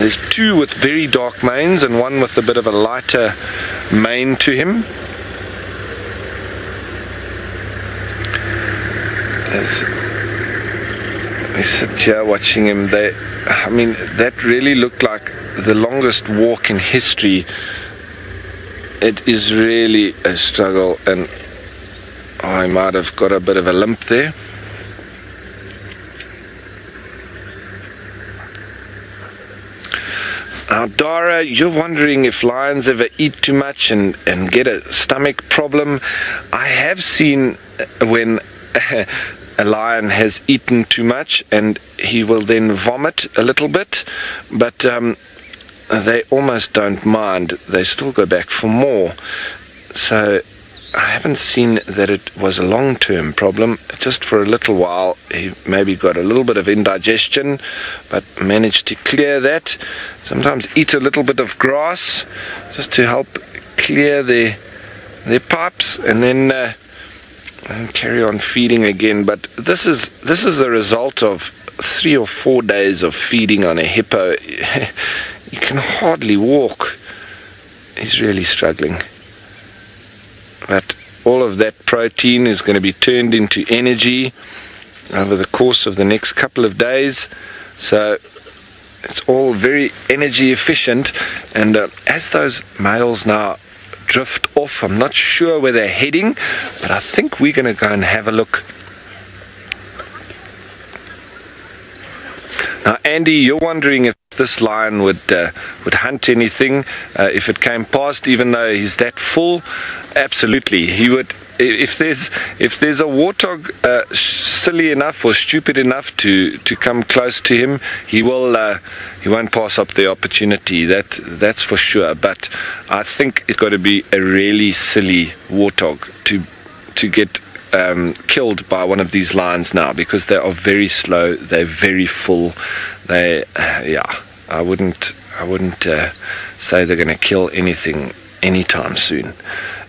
There's two with very dark manes and one with a bit of a lighter mane to him. We sit here watching him. I mean, that really looked like the longest walk in history. It is really a struggle, and I might have got a bit of a limp there. Now, Dara, you're wondering if lions ever eat too much and get a stomach problem. I have seen when a lion has eaten too much and he will then vomit a little bit, but they almost don't mind. They still go back for more. So I haven't seen that it was a long-term problem. Just for a little while he maybe got a little bit of indigestion, but managed to clear that. Sometimes eat a little bit of grass just to help clear their pipes, and then and carry on feeding again. But this is the result of 3 or 4 days of feeding on a hippo. You can hardly walk. He's really struggling. But all of that protein is going to be turned into energy over the course of the next couple of days. So it's all very energy efficient. And as those males now drift off, I'm not sure where they're heading, but I think we're going to go and have a look. Now, Andy, you're wondering if this lion would hunt anything if it came past, even though he's that full. Absolutely, he would. If there's a warthog silly enough or stupid enough to come close to him, he won't pass up the opportunity. That's for sure. But I think it's got to be a really silly warthog to get killed by one of these lions now, because they are very slow. They're very full. I wouldn't say they're going to kill anything anytime soon.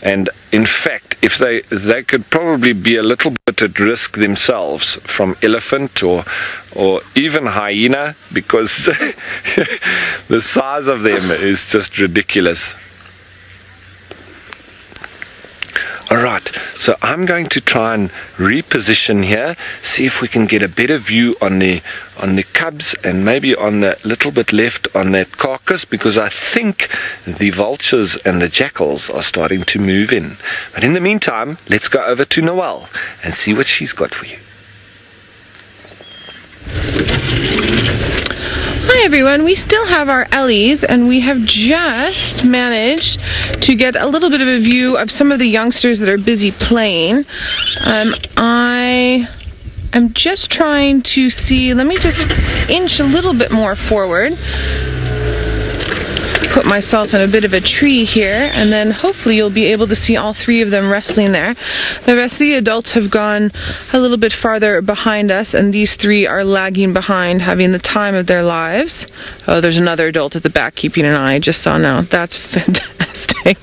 And in fact, if they could probably be a little bit at risk themselves from elephant or even hyena, because the size of them is just ridiculous. Alright, so I'm going to try and reposition here, see if we can get a better view on the cubs and maybe on the little bit left on that carcass, because I think the vultures and the jackals are starting to move in. But in the meantime, let's go over to Noelle and see what she's got for you. Hi everyone, we still have our Ellies, and we have just managed to get a little bit of a view of some of the youngsters that are busy playing. I am just trying to see, let me just inch a little bit more forward, put myself in a bit of a tree here, and then hopefully you'll be able to see all three of them wrestling there. The rest of the adults have gone a little bit farther behind us, and these three are lagging behind, having the time of their lives. Oh, there's another adult at the back keeping an eye. I just saw now. That's fantastic.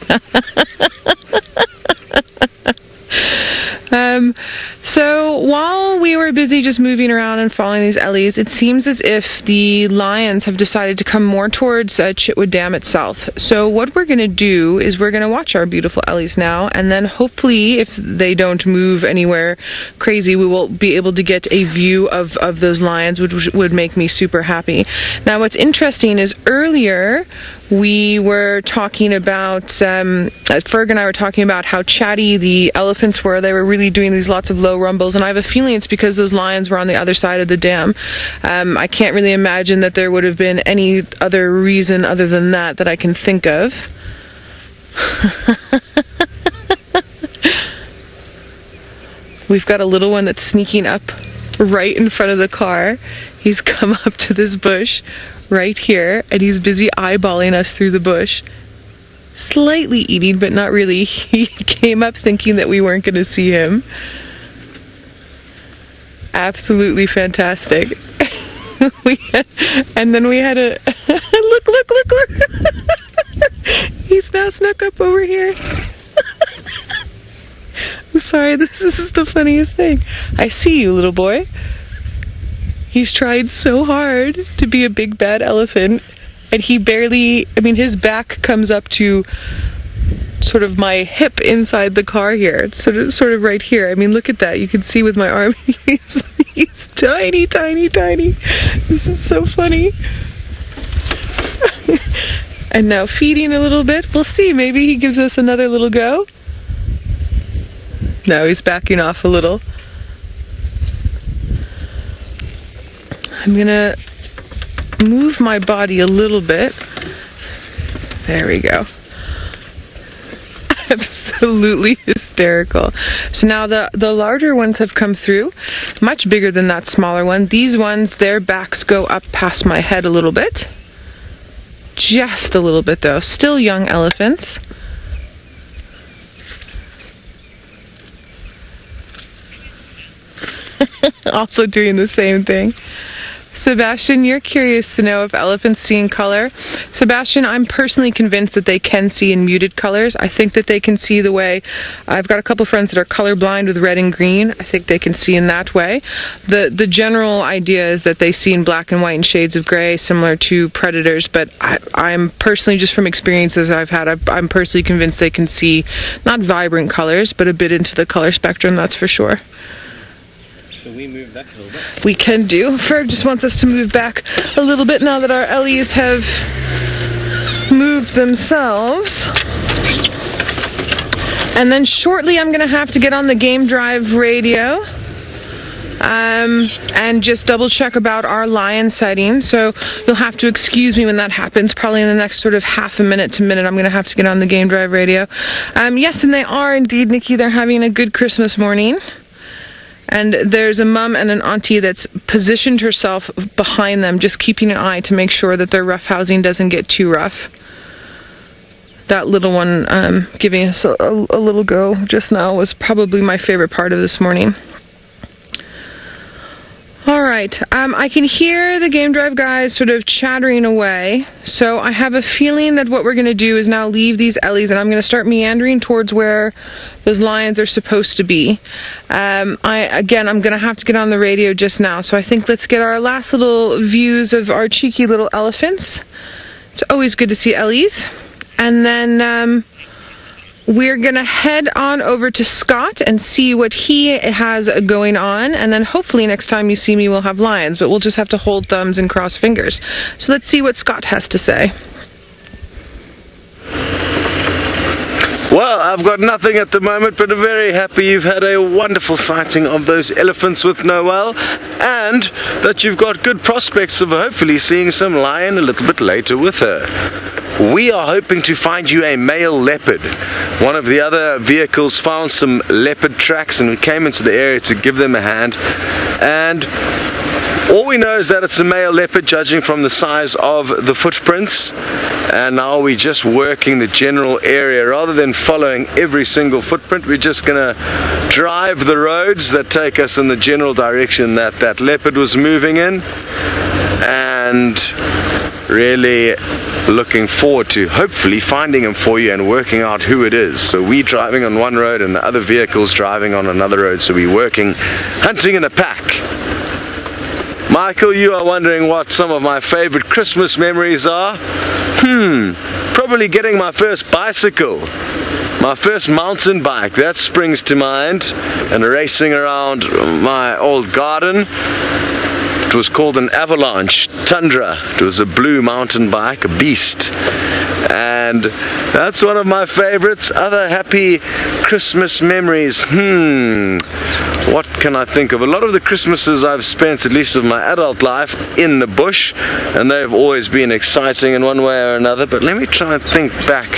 So while we were busy just moving around and following these Ellies, it seems as if the lions have decided to come more towards Chitwa Dam itself. So what we're going to do is we're going to watch our beautiful Ellies now, and then hopefully if they don't move anywhere crazy, we will be able to get a view of those lions, which would make me super happy. Now what's interesting is earlier we were talking about, Ferg and I were talking about how chatty the elephants were. They were really doing these lots of low rumbles, and I have a feeling it's because those lions were on the other side of the dam. I can't really imagine that there would have been any other reason other than that I can think of. We've got a little one that's sneaking up right in front of the car. He's come up to this bush right here, and he's busy eyeballing us through the bush. Slightly eating, but not really. He came up thinking that we weren't going to see him. Absolutely fantastic. And then we had a... look! He's now snuck up over here. I'm sorry, this is the funniest thing. I see you, little boy. He's tried so hard to be a big bad elephant, and he barely, I mean, his back comes up to sort of my hip inside the car here. It's sort of right here. I mean, look at that. You can see with my arm, he's tiny, tiny, tiny. This is so funny. And now feeding a little bit. We'll see. Maybe he gives us another little go. No, he's backing off a little. I'm gonna move my body a little bit. There we go. Absolutely hysterical. So now the larger ones have come through, much bigger than that smaller one. These ones, their backs go up past my head a little bit. Just a little bit though. Still young elephants. Also doing the same thing. Sebastian, you're curious to know if elephants see in color. Sebastian, I'm personally convinced that they can see in muted colors. I think that they can see the way, I've got a couple friends that are colorblind with red and green. I think they can see in that way. The general idea is that they see in black and white and shades of gray, similar to predators, but I'm personally, just from experiences I've had, I'm personally convinced they can see not vibrant colors, but a bit into the color spectrum, that's for sure. So we move that a little bit. We can do. Ferg just wants us to move back a little bit now that our Ellies have moved themselves. And then shortly I'm going to have to get on the game drive radio and just double check about our lion sighting. So you'll have to excuse me when that happens. Probably in the next sort of half a minute to minute I'm going to have to get on the game drive radio. Yes, and they are indeed, Nikki. They're having a good Christmas morning. And there's a mum and an auntie that's positioned herself behind them, just keeping an eye to make sure that their rough housing doesn't get too rough. That little one giving us a little go just now was probably my favorite part of this morning. Alright, I can hear the game drive guys sort of chattering away, so I have a feeling that what we're going to do is now leave these Ellies and I'm going to start meandering towards where those lions are supposed to be. I'm going to have to get on the radio just now, so I think let's get our last little views of our cheeky little elephants. It's always good to see Ellies. And then we're going to head on over to Scott and see what he has going on, and then hopefully next time you see me we'll have lions, but we'll just have to hold thumbs and cross fingers. So let's see what Scott has to say. Well, I've got nothing at the moment, but I'm very happy you've had a wonderful sighting of those elephants with Noel, and that you've got good prospects of hopefully seeing some lion a little bit later with her. We are hoping to find you a male leopard. One of the other vehicles found some leopard tracks and we came into the area to give them a hand, and all we know is that it's a male leopard judging from the size of the footprints, and now we're just working the general area. Rather than following every single footprint, we're just going to drive the roads that take us in the general direction that that leopard was moving in, and really looking forward to hopefully finding him for you and working out who it is. So we driving on one road and the other vehicles driving on another road, so we're working, hunting in a pack. Michael, you are wondering what some of my favorite Christmas memories are? Probably getting my first bicycle, my first mountain bike, that springs to mind, and racing around my old garden. It was called an Avalanche Tundra. It was a blue mountain bike, a beast. And that's one of my favorites. Other happy Christmas memories. What can I think of? A lot of the Christmases I've spent, at least of my adult life, in the bush, and they've always been exciting in one way or another. But let me try and think back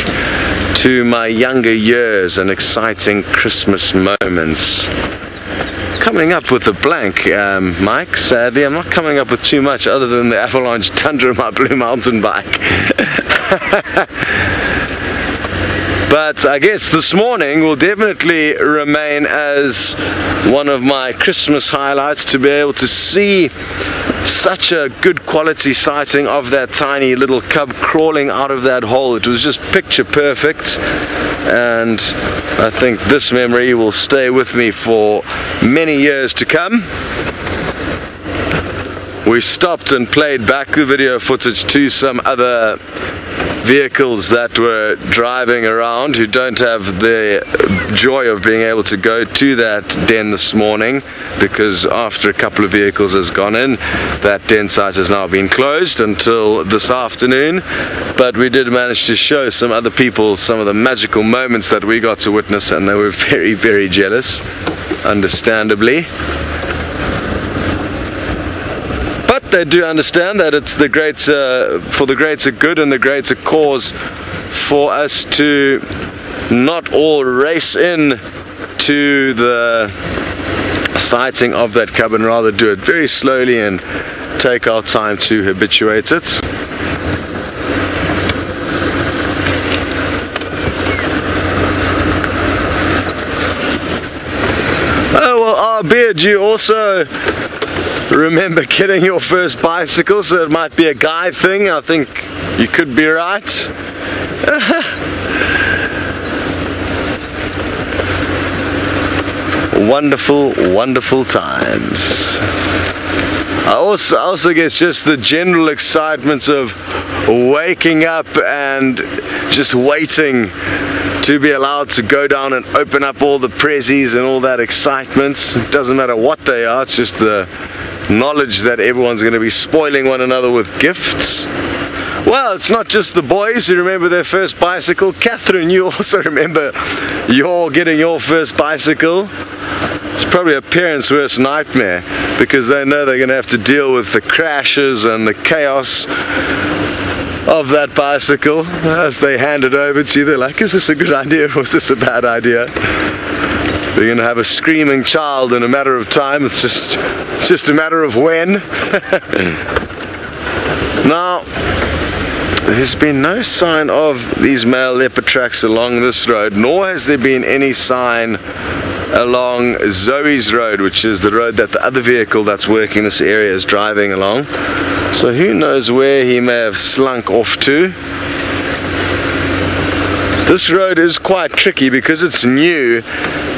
to my younger years and exciting Christmas moments. Coming up with a blank, Mike. Sadly, I'm not coming up with too much other than the Avalanche Tundra, my blue mountain bike. But I guess this morning will definitely remain as one of my Christmas highlights, to be able to see such a good quality sighting of that tiny little cub crawling out of that hole. It was just picture perfect, and I think this memory will stay with me for many years to come. we stopped and played back the video footage to some other vehicles that were driving around who don't have the joy of being able to go to that den this morning, because after a couple of vehicles has gone in, that den site has now been closed until this afternoon. But we did manage to show some other people some of the magical moments that we got to witness, and they were very, very jealous, understandably. But they do understand that it's the greater, for the greater good and the greater cause for us to not all race in to the sighting of that cub, and rather do it very slowly and take our time to habituate it. Oh well, albeit you also remember getting your first bicycle, so it might be a guy thing. I think you could be right. Wonderful, wonderful times. I also guess just the general excitement of waking up and just waiting to be allowed to go down and open up all the prezzies and all that excitement. It doesn't matter what they are, it's just the knowledge that everyone's going to be spoiling one another with gifts. Well, it's not just the boys who remember their first bicycle. Catherine, you also remember getting your first bicycle. It's probably a parent's worst nightmare, because they know they're going to have to deal with the crashes and the chaos of that bicycle as they hand it over to you. They're like, is this a good idea or is this a bad idea? They're going to have a screaming child in a matter of time. It's just a matter of when. Now, there's been no sign of these male leopard tracks along this road, nor has there been any sign along Zoe's road, which is the road that the other vehicle that's working this area is driving along. So who knows where he may have slunk off to. This road is quite tricky because it's new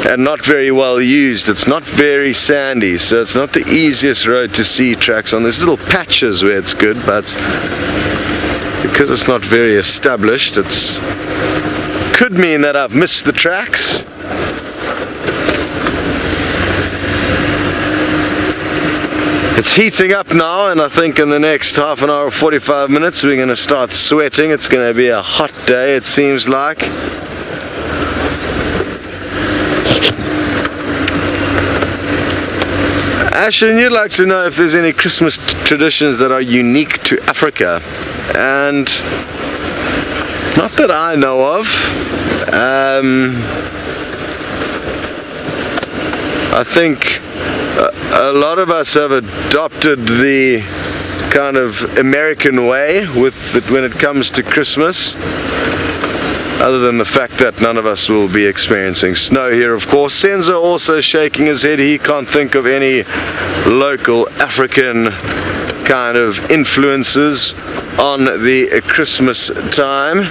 and not very well used. It's not very sandy, so it's not the easiest road to see tracks on. There's little patches where it's good, but because it's not very established, it's could mean that I've missed the tracks. It's heating up now, and I think in the next half an hour or 45 minutes we're going to start sweating. It's going to be a hot day, it seems like. Ashton, you'd like to know if there's any Christmas traditions that are unique to Africa, and not that I know of. I think a lot of us have adopted the kind of American way when it comes to Christmas, other than the fact that none of us will be experiencing snow here, of course. Senzo also shaking his head. He can't think of any local African kind of influences on the Christmas time.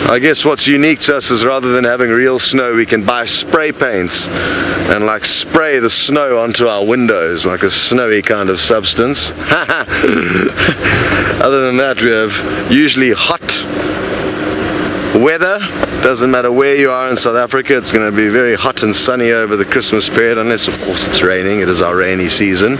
I guess what's unique to us is, rather than having real snow, we can buy spray paints and like spray the snow onto our windows, like a snowy kind of substance. Other than that, we have usually hot weather. Doesn't matter where you are in South Africa, it's going to be very hot and sunny over the Christmas period, unless of course it's raining. It is our rainy season.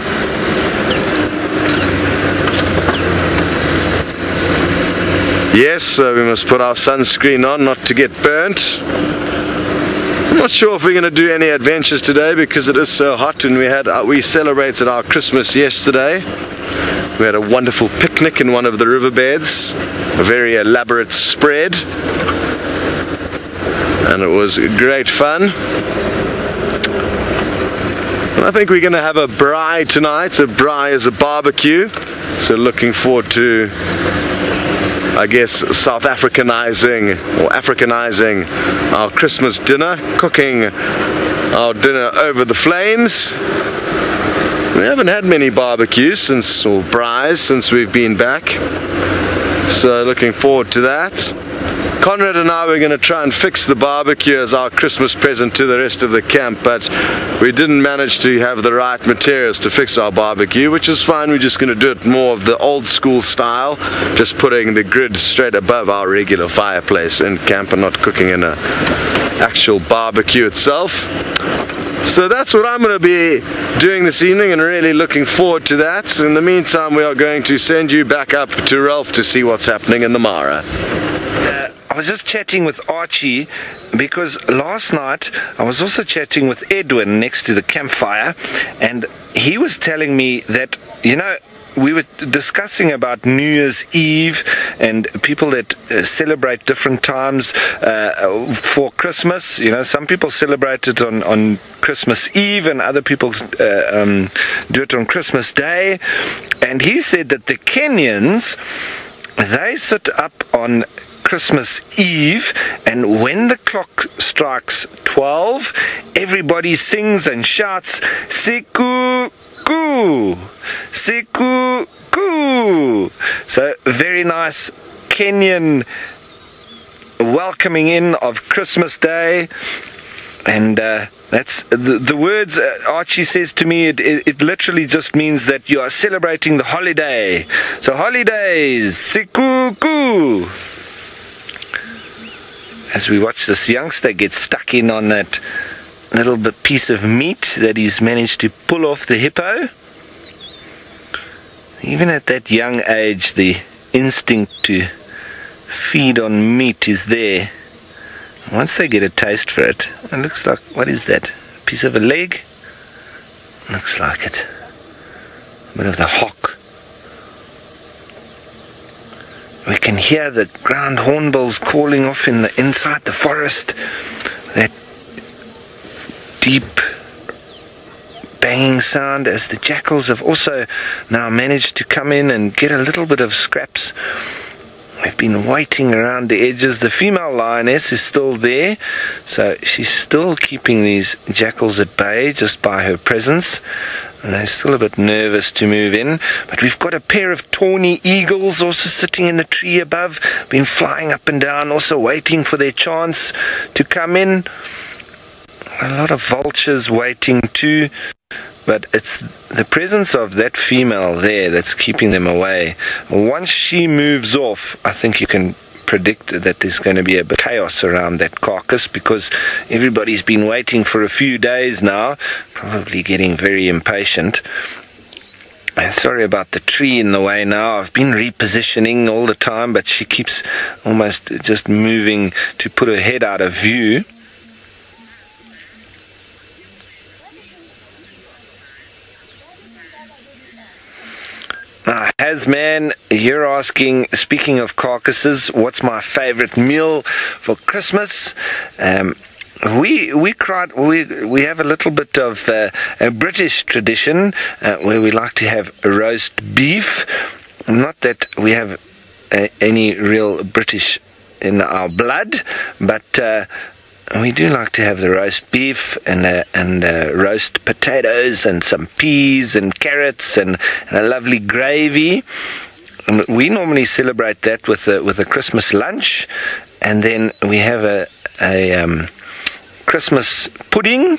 Yes, so we must put our sunscreen on not to get burnt. I'm not sure if we're going to do any adventures today because it is so hot, and we celebrated our Christmas yesterday. We had a wonderful picnic in one of the riverbeds, a very elaborate spread, and it was great fun. And I think we're going to have a braai tonight. A braai is a barbecue, so looking forward to, I guess, South Africanizing or Africanizing our Christmas dinner, cooking our dinner over the flames. We haven't had many barbecues or braais since we've been back, so looking forward to that. Conrad and I were going to try and fix the barbecue as our Christmas present to the rest of the camp, but we didn't manage to have the right materials to fix our barbecue, which is fine. We're just going to do it more of the old school style, just putting the grid straight above our regular fireplace in camp and not cooking in a actual barbecue itself. So that's what I'm going to be doing this evening, and really looking forward to that. In the meantime, we are going to send you back up to Ralph to see what's happening in the Mara. I was just chatting with Archie because last night I was also chatting with Edwin next to the campfire, and he was telling me that, you know, we were discussing about New Year's Eve and people that celebrate different times for Christmas. You know, some people celebrate it on Christmas Eve and other people do it on Christmas Day. And he said that the Kenyans, they sit up on Christmas Eve, and when the clock strikes 12, everybody sings and shouts, Siku Ku! Siku Ku! So, very nice Kenyan welcoming in of Christmas Day. And that's the words Archie says to me, it literally just means that you are celebrating the holiday. So, holidays! Siku Ku! As we watch this youngster get stuck in on that little bit piece of meat that he's managed to pull off the hippo. Even at that young age, the instinct to feed on meat is there. Once they get a taste for it, it looks like, what is that? A piece of a leg? Looks like it. A bit of the hock. We can hear the ground hornbills calling off inside the forest. That deep banging sound, as the jackals have also now managed to come in and get a little bit of scraps. They've been waiting around the edges. The female lioness is still there, so she's still keeping these jackals at bay just by her presence. And they're still a bit nervous to move in. But we've got a pair of tawny eagles also sitting in the tree above, been flying up and down, also waiting for their chance to come in. A lot of vultures waiting too. But it's the presence of that female there that's keeping them away. Once she moves off, I think you can predict that there's going to be a bit of chaos around that carcass, because everybody's been waiting for a few days now, probably getting very impatient. Sorry about the tree in the way now. I've been repositioning all the time, but she keeps almost just moving to put her head out of view. Hasman, you're asking, speaking of carcasses, what's my favorite meal for Christmas? We have a little bit of a British tradition where we like to have roast beef. Not that we have any real British in our blood, but we do like to have the roast beef and roast potatoes and some peas and carrots and a lovely gravy. We normally celebrate that with a Christmas lunch, and then we have a Christmas pudding,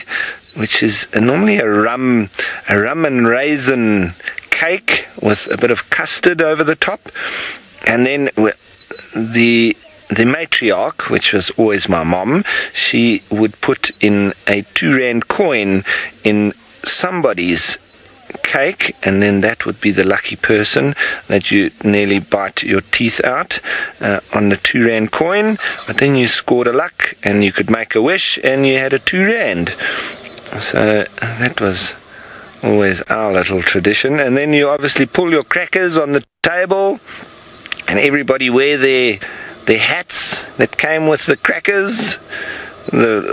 which is normally a rum and raisin cake with a bit of custard over the top, and then the matriarch, which was always my mom, she would put in a 2 rand coin in somebody's cake, and then that would be the lucky person that you nearly bite your teeth out on the 2 rand coin. But then you scored a luck and you could make a wish and you had a 2 rand. So that was always our little tradition. And then you obviously pull your crackers on the table, and everybody wear their hats that came with the crackers,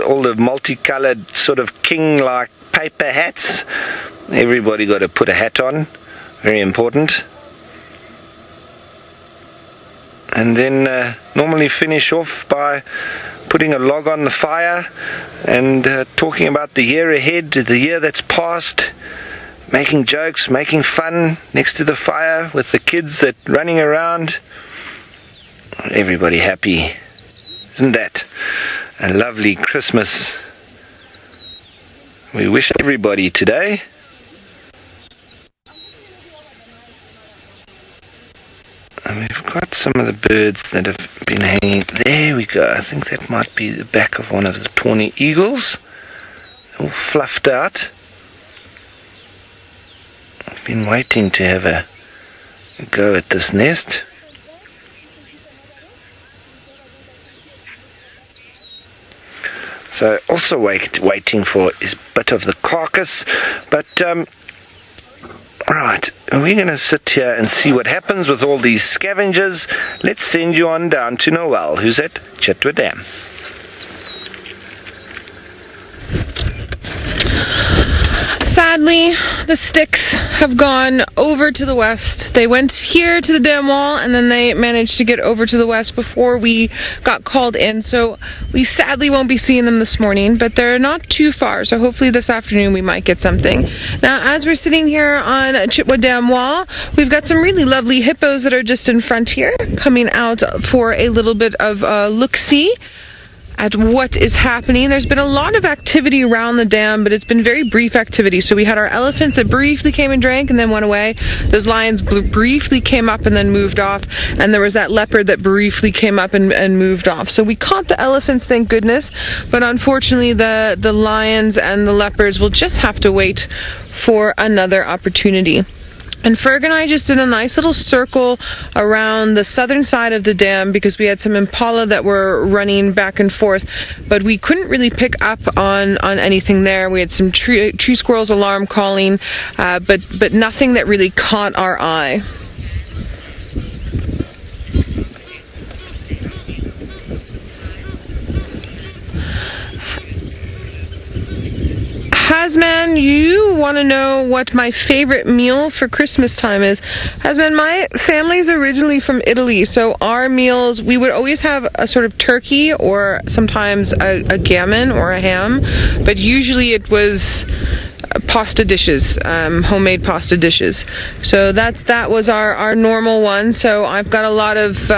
all the multicolored sort of king-like paper hats. Everybody got to put a hat on, very important. And then normally finish off by putting a log on the fire and talking about the year ahead, the year that's passed, making jokes, making fun next to the fire with the kids that running around. Everybody happy. Isn't that a lovely Christmas we wish everybody today? And we've got some of the birds that have been hanging. There we go. I think that might be the back of one of the tawny eagles. All fluffed out. I've been waiting to have a go at this nest. So also waiting for is a bit of the carcass, but right, we're going to sit here and see what happens with all these scavengers. Let's send you on down to Noel, who's at Chitwa Dam. Sadly, the sticks have gone over to the west. They went here to the dam wall, and then they managed to get over to the west before we got called in. So we sadly won't be seeing them this morning, but they're not too far. So hopefully this afternoon we might get something. Now, as we're sitting here on Chitwa Dam wall, we've got some really lovely hippos that are just in front here, coming out for a little bit of a look-see at what is happening. There's been a lot of activity around the dam, but it's been very brief activity. So we had our elephants that briefly came and drank and then went away. Those lions briefly came up and then moved off. And there was that leopard that briefly came up and moved off. So we caught the elephants, thank goodness. But unfortunately, the lions and the leopards will just have to wait for another opportunity. And Ferg and I just did a nice little circle around the southern side of the dam because we had some impala that were running back and forth, but we couldn't really pick up on anything there. We had some tree squirrels alarm calling, but nothing that really caught our eye. Hasman, you want to know what my favorite meal for Christmas time is? Hasman, my family's originally from Italy, so our meals, we would always have a sort of turkey or sometimes a gammon or a ham, but usually it was pasta dishes, homemade pasta dishes. So that was our normal one. So I've got a lot of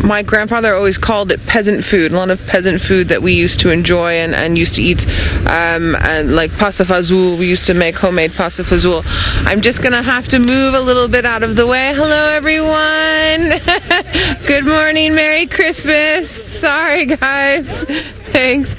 my grandfather always called it peasant food, a lot of peasant food that we used to enjoy and used to eat, and like pasta fazool. We used to make homemade pasta fazool. I'm just gonna have to move a little bit out of the way. Hello everyone. Good morning, Merry Christmas. Sorry guys. Thanks.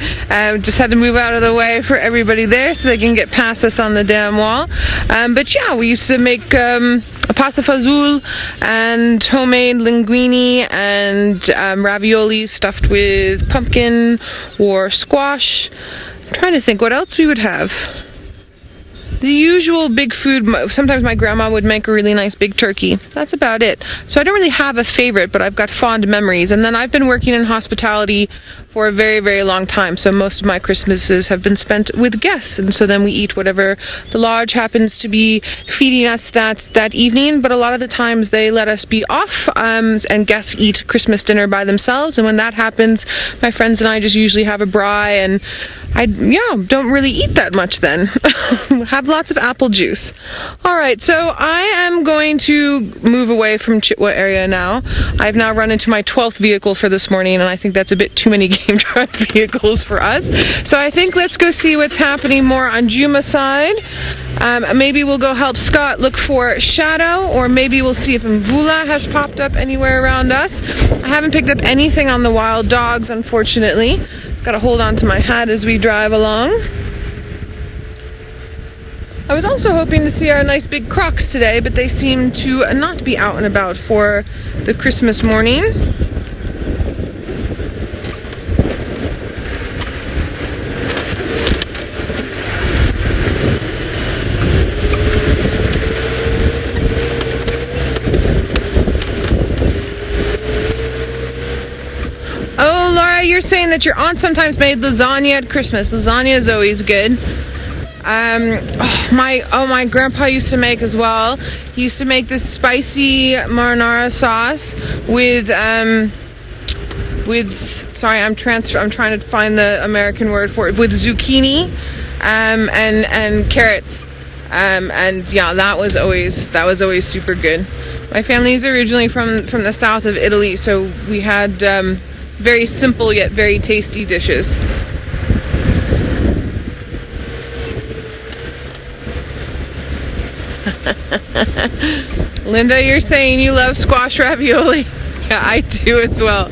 Just had to move out of the way for everybody there so they can get past us on the dam wall. But yeah, we used to make a pasta fazool and homemade linguine and ravioli stuffed with pumpkin or squash. I'm trying to think what else we would have. The usual big food. Sometimes my grandma would make a really nice big turkey. That's about it. So I don't really have a favorite, but I've got fond memories. And then I've been working in hospitality for a very, very long time. So most of my Christmases have been spent with guests. And so then we eat whatever the lodge happens to be feeding us that evening. But a lot of the times they let us be off and guests eat Christmas dinner by themselves. And when that happens, my friends and I just usually have a braai, and I don't really eat that much then. Have lots of apple juice. Alright, so I am going to move away from Chitwa area now. I've now run into my 12th vehicle for this morning, and I think that's a bit too many game drive vehicles for us. So I think let's go see what's happening more on Djuma side. Maybe we'll go help Scott look for Shadow, or maybe we'll see if Mvula has popped up anywhere around us. I haven't picked up anything on the wild dogs, unfortunately. Got to hold on to my hat as we drive along. I was also hoping to see our nice big crocs today, but they seem to not be out and about for the Christmas morning. Oh, Laura, you're saying that your aunt sometimes made lasagna at Christmas. Lasagna is always good. My grandpa used to make as well. He used to make this spicy marinara sauce with sorry, I'm trying to find the American word for it, with zucchini and carrots. And yeah, that was always super good. My family is originally from the south of Italy, so we had very simple yet very tasty dishes. Linda, you're saying you love squash ravioli. Yeah, I do as well.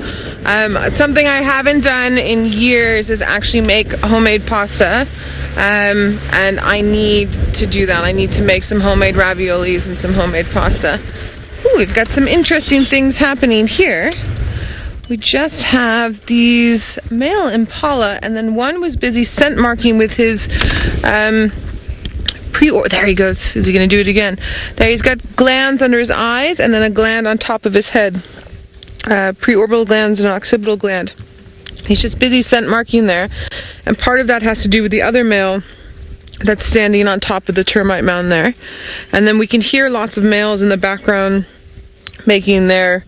Something I haven't done in years is actually make homemade pasta, and I need to do that. I need to make some homemade raviolis and some homemade pasta. Ooh, we've got some interesting things happening here. We just have these male impala, and then one was busy scent marking with his there he goes. Is he going to do it again? There, he's got glands under his eyes and then a gland on top of his head. Preorbital glands and an occipital gland. He's just busy scent marking there, and part of that has to do with the other male that's standing on top of the termite mound there. And then we can hear lots of males in the background making their,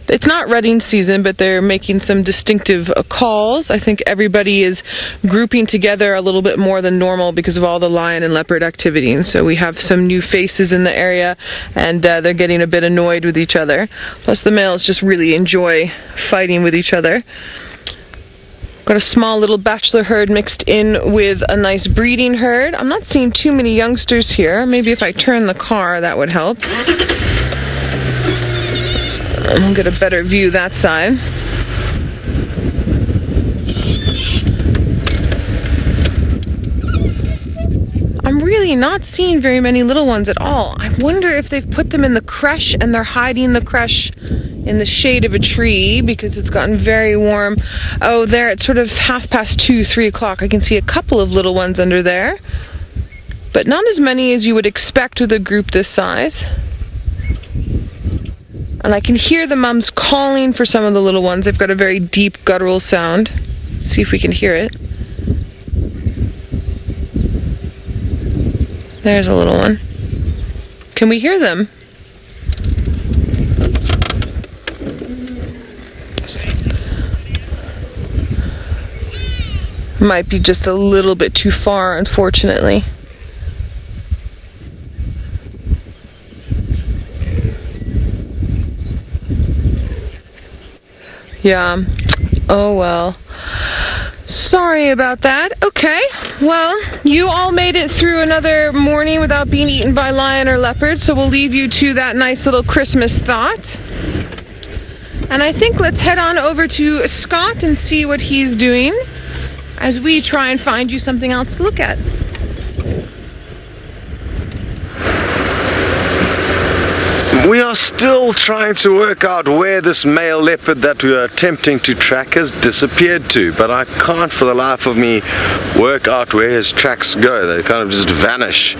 it's not rutting season, but they're making some distinctive calls. I think everybody is grouping together a little bit more than normal because of all the lion and leopard activity. And so we have some new faces in the area, and they're getting a bit annoyed with each other. Plus the males just really enjoy fighting with each other. Got a small little bachelor herd mixed in with a nice breeding herd. I'm not seeing too many youngsters here. Maybe if I turn the car, that would help. I'll get a better view that side. I'm really not seeing very many little ones at all. I wonder if they've put them in the creche and they're hiding the creche in the shade of a tree because it's gotten very warm. Oh, there, it's sort of 2:30, 3 o'clock. I can see a couple of little ones under there, but not as many as you would expect with a group this size. And I can hear the mums calling for some of the little ones. They've got a very deep guttural sound. Let's see if we can hear it. There's a little one. Can we hear them? Might be just a little bit too far, unfortunately. Yeah. Oh well. Sorry about that. Okay. Well, you all made it through another morning without being eaten by lion or leopard, so we'll leave you to that nice little Christmas thought. And I think let's head on over to Scott and see what he's doing as we try and find you something else to look at. We are still trying to work out where this male leopard that we are attempting to track has disappeared to, but I can't for the life of me work out where his tracks go. They kind of just vanish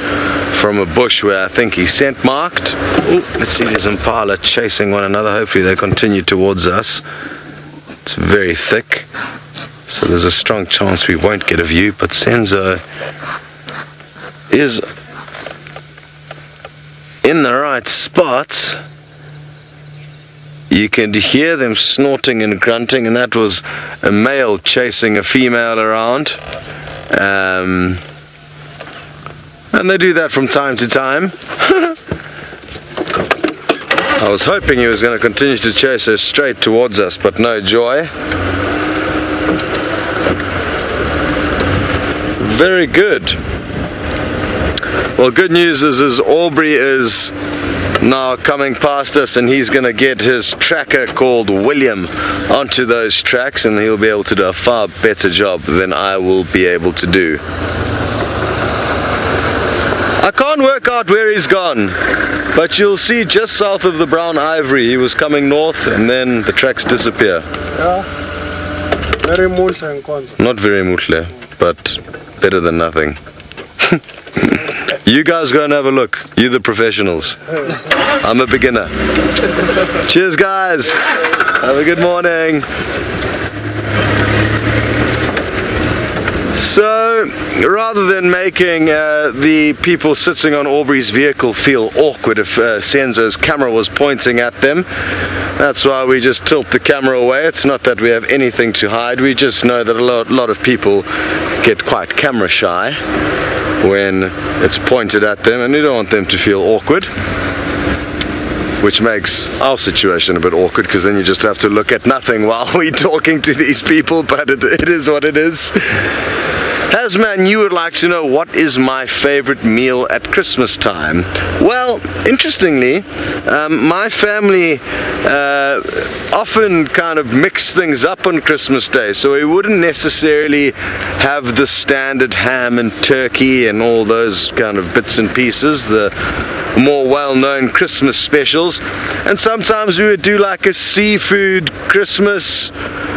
from a bush where I think he scent marked. Ooh, let's see these impala chasing one another. Hopefully they continue towards us. It's very thick, so there's a strong chance we won't get a view, but Senzo is in the right spot. You can hear them snorting and grunting, and that was a male chasing a female around. And they do that from time to time. I was hoping he was going to continue to chase her straight towards us, but no joy. Very good. Well, good news is Aubrey is now coming past us, and he's going to get his tracker called William onto those tracks, and he'll be able to do a far better job than I will be able to do. I can't work out where he's gone, but you'll see just south of the brown ivory he was coming north, and then the tracks disappear. Very muhle. Not very muhle, but better than nothing. You guys go and have a look. You're the professionals. I'm a beginner. Cheers, guys. Have a good morning. So, rather than making the people sitting on Aubrey's vehicle feel awkward if Senzo's camera was pointing at them, that's why we just tilt the camera away. It's not that we have anything to hide. We just know that a lot of people get quite camera shy when it's pointed at them, and we don't want them to feel awkward. which makes our situation a bit awkward because then you just have to look at nothing while we're talking to these people, but it is what it is. Hasman, you would like to know what is my favorite meal at Christmas time? Well, interestingly, my family often kind of mix things up on Christmas Day, so we wouldn't necessarily have the standard ham and turkey and all those kind of bits and pieces, the more well-known Christmas specials, and sometimes we would do like a seafood Christmas,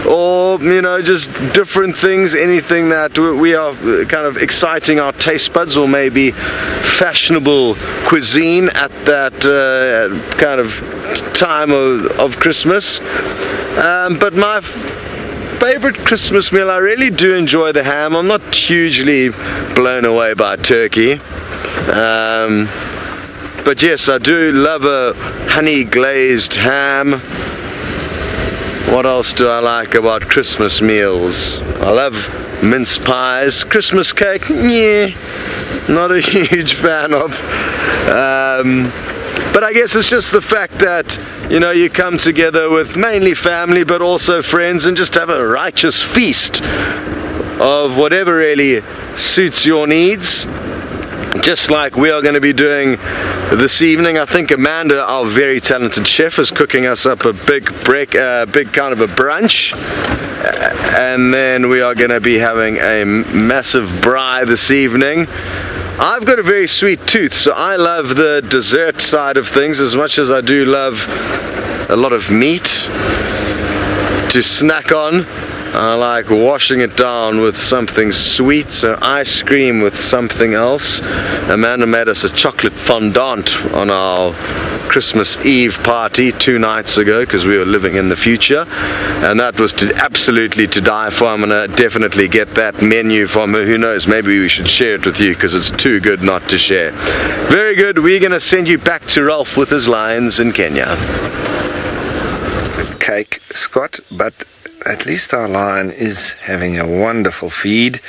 or you know, just different things, anything that we are kind of exciting our taste buds, or maybe fashionable cuisine at that kind of time of Christmas. But my favorite Christmas meal, I really do enjoy the ham. I'm not hugely blown away by turkey. But yes, I do love a honey glazed ham. What else do I like about Christmas meals? I love mince pies. Christmas cake, yeah, not a huge fan of. But I guess it's just the fact that, you know, you come together with mainly family but also friends and just have a righteous feast of whatever really suits your needs. Just like we are going to be doing this evening. I think Amanda, our very talented chef, is cooking us up a big kind of a brunch, and then we are going to be having a massive braai this evening. I've got a very sweet tooth, so I love the dessert side of things as much as I do love a lot of meat to snack on. I like washing it down with something sweet, so ice cream with something else. Amanda made us a chocolate fondant on our Christmas Eve party 2 nights ago because we were living in the future, and that was absolutely to die for. I'm gonna definitely get that menu from her. Who knows, maybe we should share it with you because it's too good not to share. Very good. We're gonna send you back to Ralph with his lions in Kenya. Cake, Scott, but at least our lion is having a wonderful feed,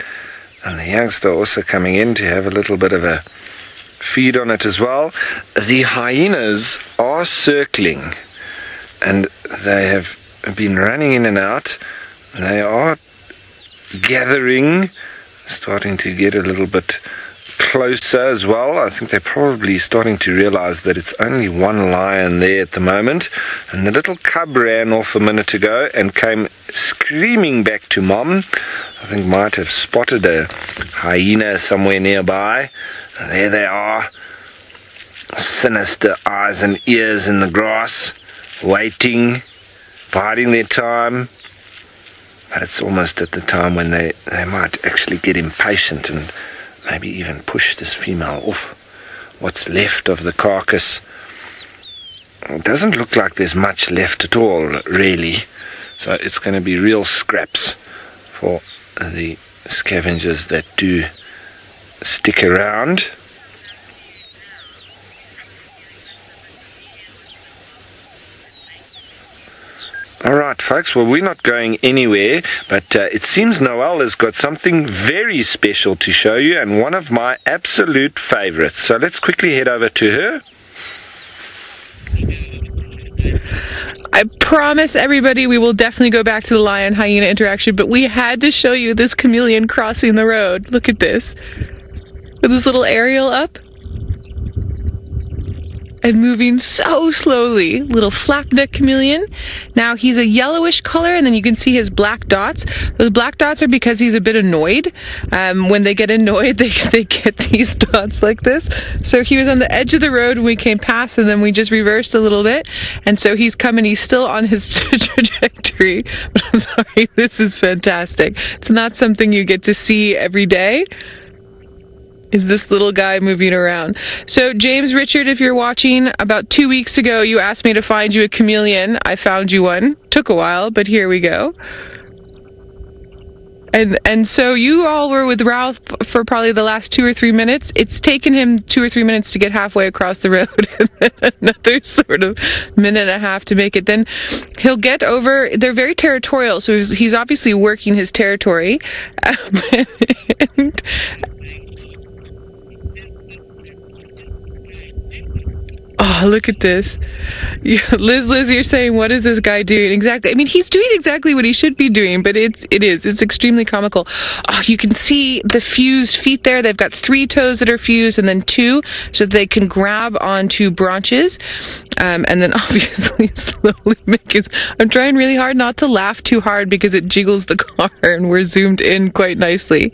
and the youngster also coming in to have a little bit of a feed on it as well. The hyenas are circling, and they have been running in and out. They are gathering, starting to get a little bit closer as well. I think they're probably starting to realize that it's only one lion there at the moment, and the little cub ran off a minute ago and came screaming back to mom. I think might have spotted a hyena somewhere nearby. There they are, sinister eyes and ears in the grass, waiting, biding their time. But it's almost at the time when they might actually get impatient and maybe even push this female off what's left of the carcass. It doesn't look like there's much left at all, really. So it's going to be real scraps for the scavengers that do stick around. Alright folks, well we're not going anywhere, but it seems Noelle has got something very special to show you, and one of my absolute favorites. So let's quickly head over to her. I promise everybody we will definitely go back to the lion-hyena interaction, but we had to show you this chameleon crossing the road. Look at this. With this little aerial up. And moving so slowly. Little flap-neck chameleon. Now he's a yellowish color, and then you can see his black dots. Those black dots are because he's a bit annoyed. When they get annoyed, they get these dots like this. So he was on the edge of the road when we came past, and then we just reversed a little bit. And so he's coming, he's still on his trajectory. But I'm sorry, this is fantastic. It's not something you get to see every day. Is this little guy moving around. So James Richard, if you're watching, about 2 weeks ago you asked me to find you a chameleon. I found you one. Took a while, but here we go. And so you all were with Ralph for probably the last 2 or 3 minutes. It's taken him 2 or 3 minutes to get halfway across the road, and then another sort of minute and a half to make it. Then he'll get over. They're very territorial, so he's obviously working his territory. Oh, look at this. Liz, you're saying, what is this guy doing? Exactly. I mean, he's doing exactly what he should be doing, but it's extremely comical. Oh, you can see the fused feet there. They've got 3 toes that are fused and then 2 so that they can grab onto branches. And then obviously slowly I'm trying really hard not to laugh too hard because it jiggles the car and we're zoomed in quite nicely.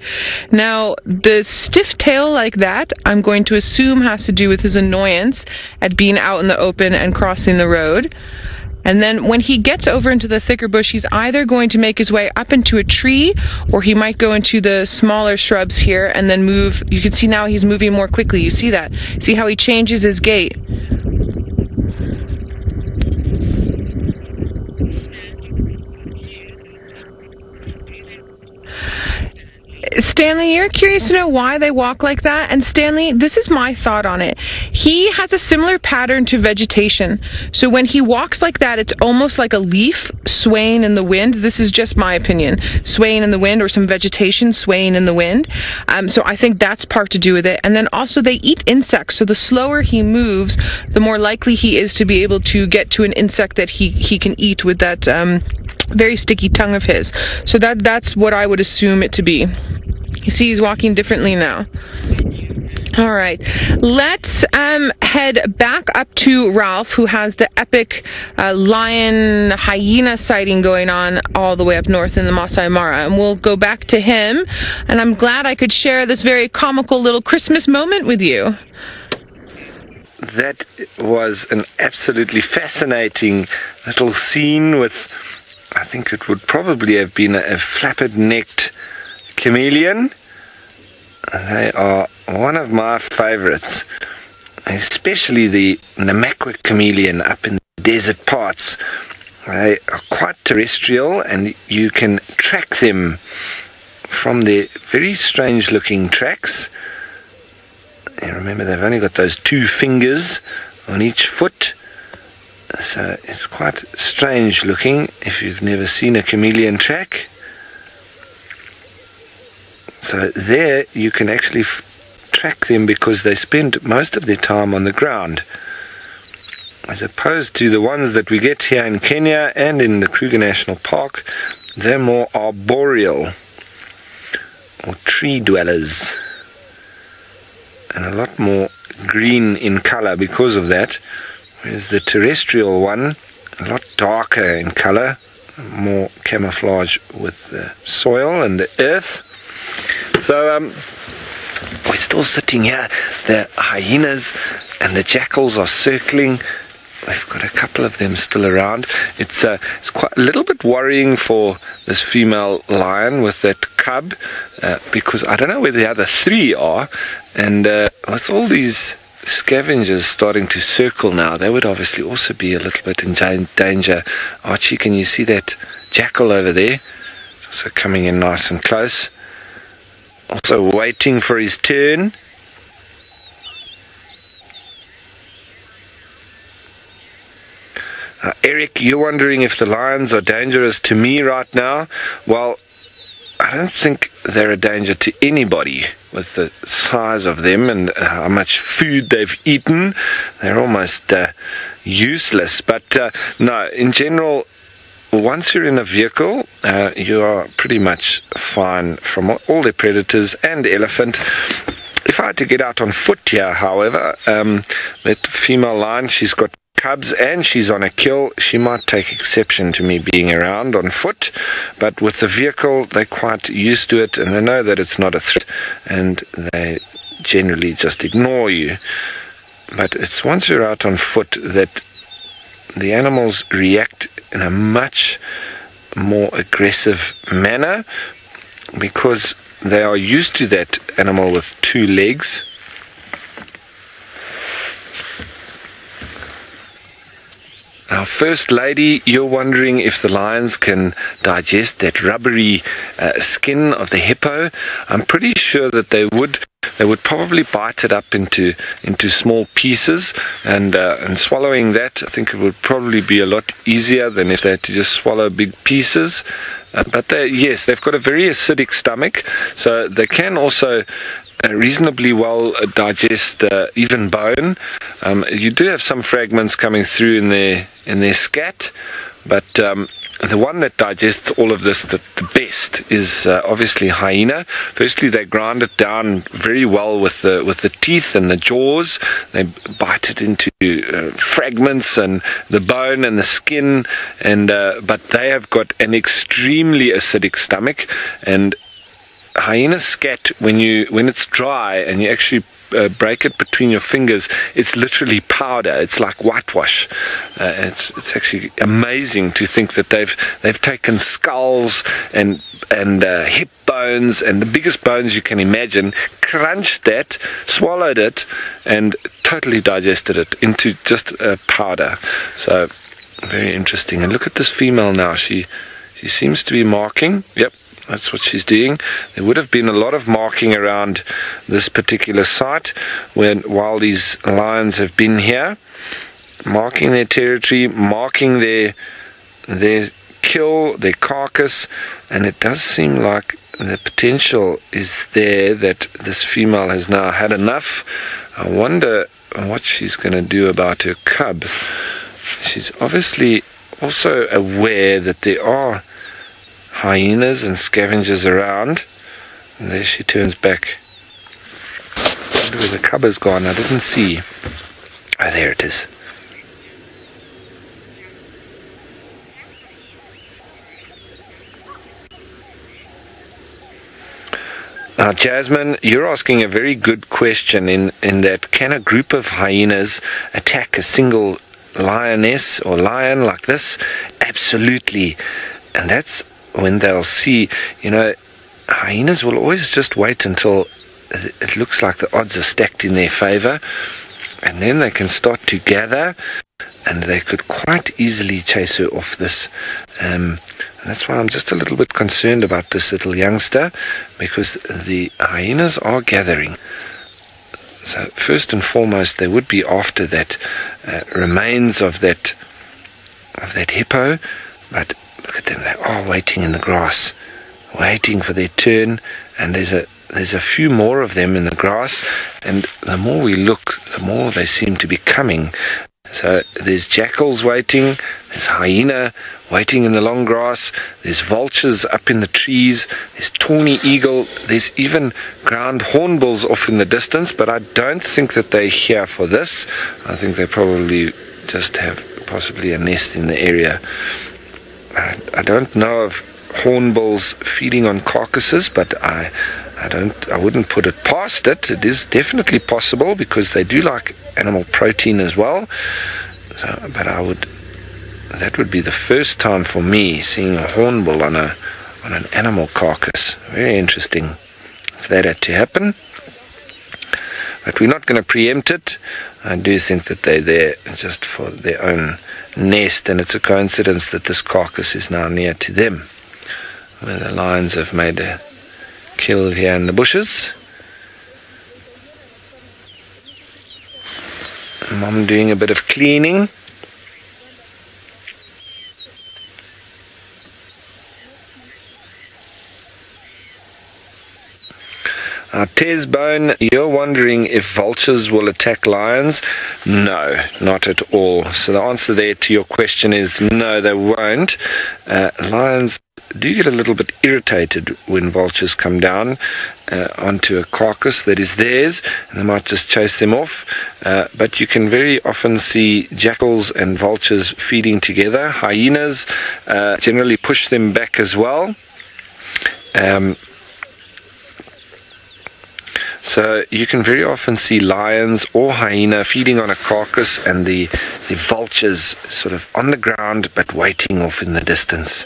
Now, the stiff tail like that, I'm going to assume has to do with his annoyance at being out in the open and crossing the road. And then when he gets over into the thicker bush, he's either going to make his way up into a tree or he might go into the smaller shrubs here and then move. You can see now he's moving more quickly. You see that? See how he changes his gait? Stanley, you're curious to know why they walk like that? And Stanley, this is my thought on it. He has a similar pattern to vegetation. So when he walks like that, it's almost like a leaf swaying in the wind. This is just my opinion. Swaying in the wind, or some vegetation swaying in the wind. So I think that's part to do with it. And then also they eat insects. So the slower he moves, the more likely he is to be able to get to an insect that he can eat with that very sticky tongue of his. So that's what I would assume it to be. You see he's walking differently now. All right, let's head back up to Ralph, who has the epic lion hyena sighting going on all the way up north in the Masai Mara, and we'll go back to him. And I'm glad I could share this very comical little Christmas moment with you. That was an absolutely fascinating little scene with, I think it would probably have been a flappered-necked chameleon. They are one of my favorites, especially the Namakwa chameleon up in the desert parts. They are quite terrestrial and you can track them from their very strange looking tracks. And remember, they've only got those 2 fingers on each foot, so it's quite strange looking if you've never seen a chameleon track. So there you can actually track them because they spend most of their time on the ground, as opposed to the ones that we get here in Kenya and in the Kruger National Park. They're more arboreal, or tree dwellers, and a lot more green in color because of that, whereas the terrestrial one, a lot darker in color, more camouflage with the soil and the earth. So we're still sitting here. The hyenas and the jackals are circling. We've got a couple of them still around. It's quite a little bit worrying for this female lion with that cub, because I don't know where the other 3 are, and with all these scavengers starting to circle now, they would obviously also be a little bit in danger. Archie, can you see that jackal over there? Also coming in nice and close. Also waiting for his turn. Eric, you're wondering if the lions are dangerous to me right now. Well, I don't think they're a danger to anybody with the size of them and how much food they've eaten. They're almost useless. But no, in general, once you're in a vehicle, you are pretty much fine from all the predators and elephant. If I had to get out on foot here, however, that female lion, she's got cubs and she's on a kill. She might take exception to me being around on foot, but with the vehicle, they're quite used to it and they know that it's not a threat and they generally just ignore you. But it's once you're out on foot that the animals react in a much more aggressive manner because they are used to that animal with 2 legs. Now, First Lady, you're wondering if the lions can digest that rubbery skin of the hippo. I'm pretty sure that they would. They would probably bite it up into small pieces, and swallowing that, I think it would probably be a lot easier than if they had to just swallow big pieces. But yes, they've got a very acidic stomach, so they can also reasonably well digest even bone. You do have some fragments coming through in their scat, but the one that digests all of this the best is obviously hyena. Firstly, they grind it down very well with the teeth and the jaws. They bite it into fragments and the bone and the skin, and but they have got an extremely acidic stomach. And hyena scat, when it's dry and you actually break it between your fingers, it's literally powder. It's like whitewash. It's actually amazing to think that they've taken skulls and hip bones and the biggest bones you can imagine, crunched that, swallowed it, and totally digested it into just powder. So very interesting. And look at this female now. She seems to be marking. Yep. That's what she's doing. There would have been a lot of marking around this particular site while these lions have been here, marking their territory, marking their kill, their carcass, and it does seem like the potential is there that this female has now had enough. I wonder what she's going to do about her cub. She's obviously also aware that there are hyenas and scavengers around. And there she turns back. I wonder where the cub has gone. I didn't see. Oh, there it is. Now, Jasmine, you're asking a very good question in that, can a group of hyenas attack a single lioness or lion like this? Absolutely. And that's when they'll see, hyenas will always just wait until it looks like the odds are stacked in their favor, and then they can start to gather, and they could quite easily chase her off this. And that's why I'm just a little bit concerned about this little youngster, because the hyenas are gathering. So first and foremost, they would be after that remains of that hippo, but look at them, they are waiting in the grass, waiting for their turn, and there's a few more of them in the grass, and the more we look, the more they seem to be coming. So there's jackals waiting, there's hyena waiting in the long grass, there's vultures up in the trees, there's tawny eagle, there's even ground hornbills off in the distance, but I don't think that they're here for this. I think they probably just have possibly a nest in the area. I don't know of hornbills feeding on carcasses, but I wouldn't put it past it. It is definitely possible because they do like animal protein as well. So, but that would be the first time for me seeing a hornbill on an animal carcass. Very interesting if that had to happen. But we're not going to preempt it. I do think that they're there just for their own nest, and it's a coincidence that this carcass is now near to them, where the lions have made a kill here in the bushes. Mom doing a bit of cleaning. Tesbone, you're wondering if vultures will attack lions? No, not at all. So the answer there to your question is no, they won't. Lions do get a little bit irritated when vultures come down onto a carcass that is theirs, and they might just chase them off. But you can very often see jackals and vultures feeding together. Hyenas generally push them back as well. So you can very often see lions or hyena feeding on a carcass, and the vultures sort of on the ground but waiting off in the distance.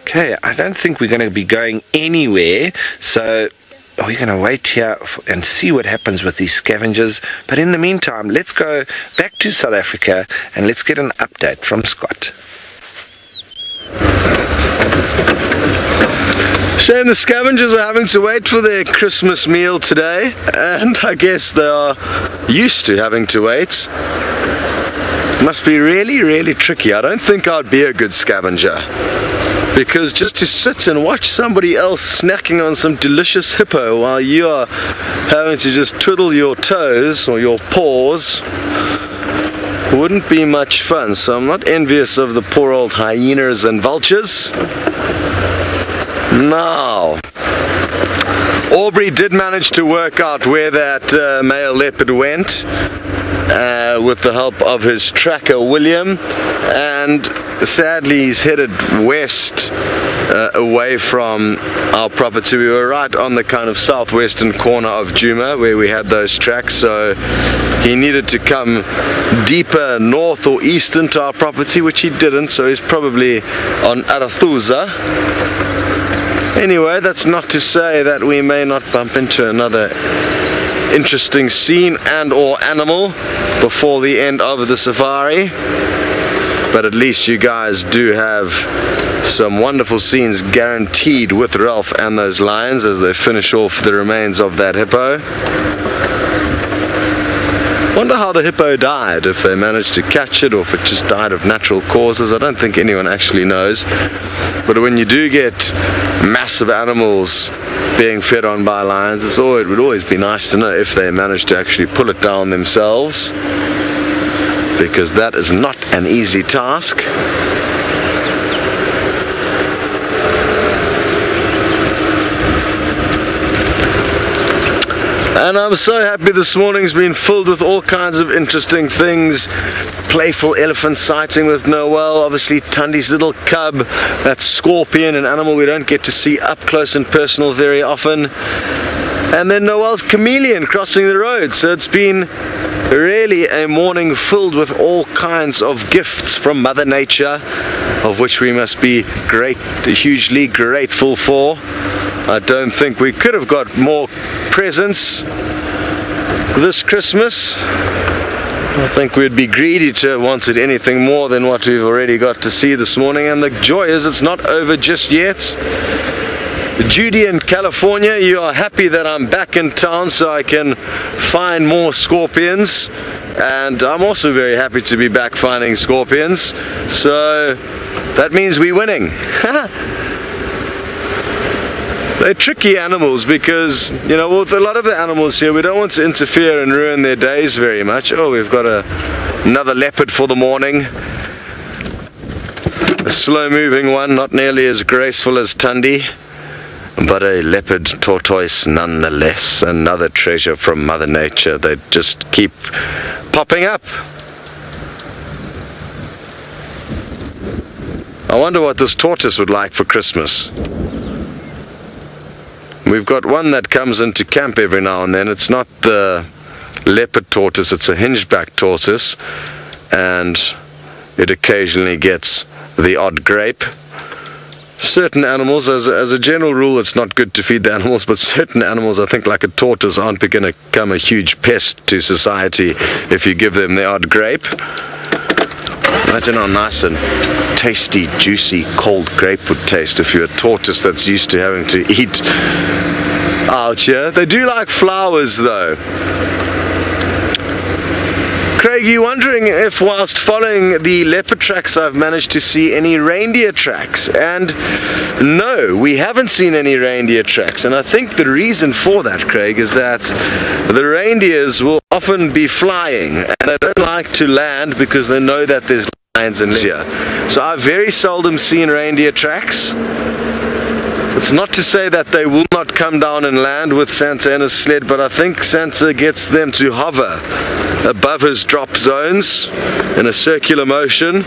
Okay, I don't think we're going to be going anywhere, so we're going to wait here and see what happens with these scavengers. But in the meantime, let's go back to South Africa and let's get an update from Scott. Shame the scavengers are having to wait for their Christmas meal today, and I guess they are used to having to wait. Must be really, really tricky. I don't think I'd be a good scavenger. because just to sit and watch somebody else snacking on some delicious hippo while you are having to just twiddle your toes or your paws wouldn't be much fun. So I'm not envious of the poor old hyenas and vultures. Now, Aubrey did manage to work out where that male leopard went with the help of his tracker William, and sadly he's headed west away from our property. We were right on the kind of southwestern corner of Djuma where we had those tracks, so he needed to come deeper north or east into our property, which he didn't, so he's probably on Arathusa. Anyway, that's not to say that we may not bump into another interesting scene and or animal before the end of the safari, but at least you guys do have some wonderful scenes guaranteed with Ralph and those lions as they finish off the remains of that hippo. Wonder how the hippo died, if they managed to catch it or if it just died of natural causes. I don't think anyone actually knows, but when you do get massive animals being fed on by lions, it would always be nice to know if they managed to actually pull it down themselves, because that is not an easy task. And I'm so happy this morning's been filled with all kinds of interesting things. Playful elephant sighting with Noel, obviously Tundi's little cub, that scorpion, an animal we don't get to see up close and personal very often. And then Noel's chameleon crossing the road. So it's been really a morning filled with all kinds of gifts from Mother Nature, of which we must be hugely grateful for. I don't think we could have got more presents this Christmas. I think we'd be greedy to have wanted anything more than what we've already got to see this morning, and the joy is it's not over just yet. Judy in California, you are happy that I'm back in town so I can find more scorpions, and I'm also very happy to be back finding scorpions, so that means we're winning. They're tricky animals because, you know, with a lot of the animals here, we don't want to interfere and ruin their days very much. Oh, we've got another leopard for the morning. A slow-moving one, not nearly as graceful as Tundi, but a leopard tortoise nonetheless. Another treasure from Mother Nature. They just keep popping up. I wonder what this tortoise would like for Christmas. We've got one that comes into camp every now and then. It's not the leopard tortoise, it's a hingeback tortoise, and it occasionally gets the odd grape. Certain animals, as a general rule, it's not good to feed the animals, but certain animals, I think like a tortoise, aren't going to become a huge pest to society if you give them the odd grape. Imagine how nice and tasty, juicy, cold grape would taste if you're a tortoise that's used to having to eat out here. They do like flowers though. Craig, you wondering if whilst following the leopard tracks I've managed to see any reindeer tracks? And no, we haven't seen any reindeer tracks, and I think the reason for that, Craig, is that the reindeers will often be flying and they don't like to land because they know that there's lions in here. So I've very seldom seen reindeer tracks. It's not to say that they will not come down and land with Santa in his sled, but I think Santa gets them to hover above his drop zones in a circular motion,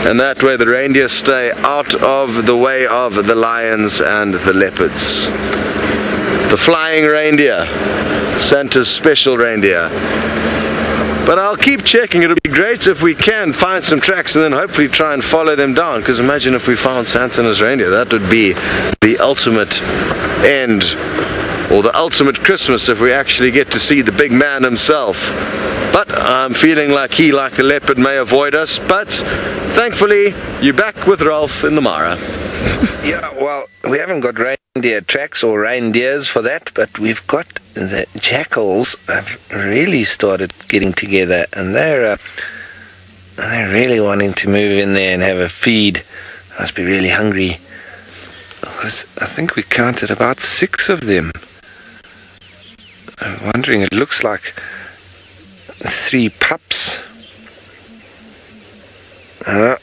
and that way the reindeer stay out of the way of the lions and the leopards. The flying reindeer, Santa's special reindeer. But I'll keep checking. It'll be great if we can find some tracks and then hopefully try and follow them down, because imagine if we found Santa and his reindeer. That would be the ultimate end, or the ultimate Christmas, if we actually get to see the big man himself. But I'm feeling like he, like the leopard, may avoid us, but thankfully you're back with Ralph in the Mara. Yeah, well, we haven't got reindeer tracks or reindeers for that, but we've got the jackals have really started getting together, and they're really wanting to move in there and have a feed. Must be really hungry. Because I think we counted about 6 of them. I'm wondering, it looks like 3 pups. I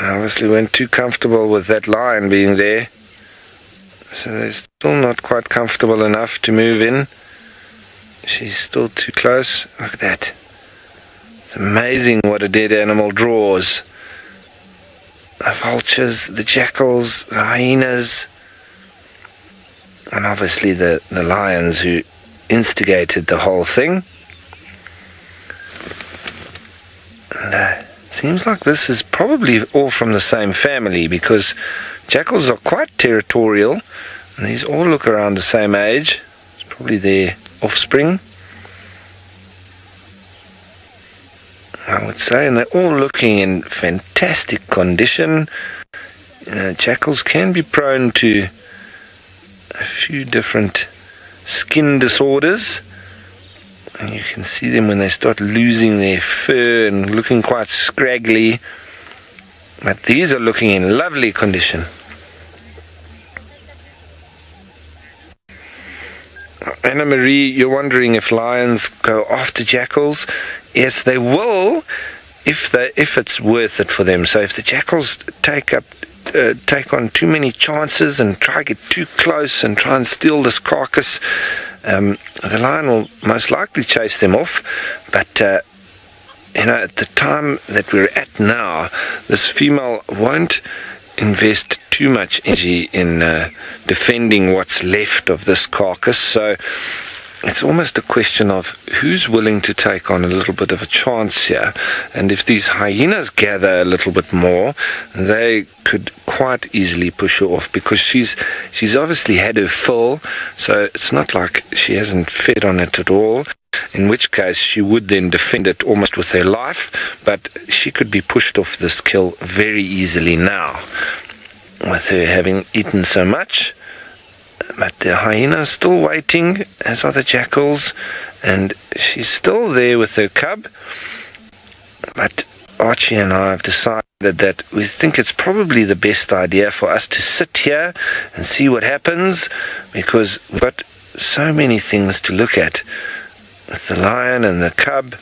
obviously weren't too comfortable with that lion being there. So they're still not quite comfortable enough to move in. She's still too close. Look at that. It's amazing what a dead animal draws. The vultures, the jackals, the hyenas, and obviously the lions who instigated the whole thing. And it seems like this is probably all from the same family, because jackals are quite territorial, and these all look around the same age. It's probably their offspring, I would say, and they're all looking in fantastic condition. Jackals can be prone to a few different skin disorders, and you can see them when they start losing their fur and looking quite scraggly, but these are looking in lovely condition. Anna Marie, you're wondering if lions go after jackals. Yes, they will if it's worth it for them. So if the jackals take on too many chances and try to get too close and try and steal this carcass, the lion will most likely chase them off. But at the time that we're at now, this female won't invest too much energy in defending what's left of this carcass. So it's almost a question of who's willing to take on a little bit of a chance here. And if these hyenas gather a little bit more, they could quite easily push her off, because she's obviously had her fill, so it's not like she hasn't fed on it at all, in which case she would then defend it almost with her life, but she could be pushed off this kill very easily now, with her having eaten so much. But the hyena is still waiting, as are the jackals, and she's still there with her cub. But Archie and I have decided that we think it's probably the best idea for us to sit here and see what happens, because we've got so many things to look at with the lion and the cub,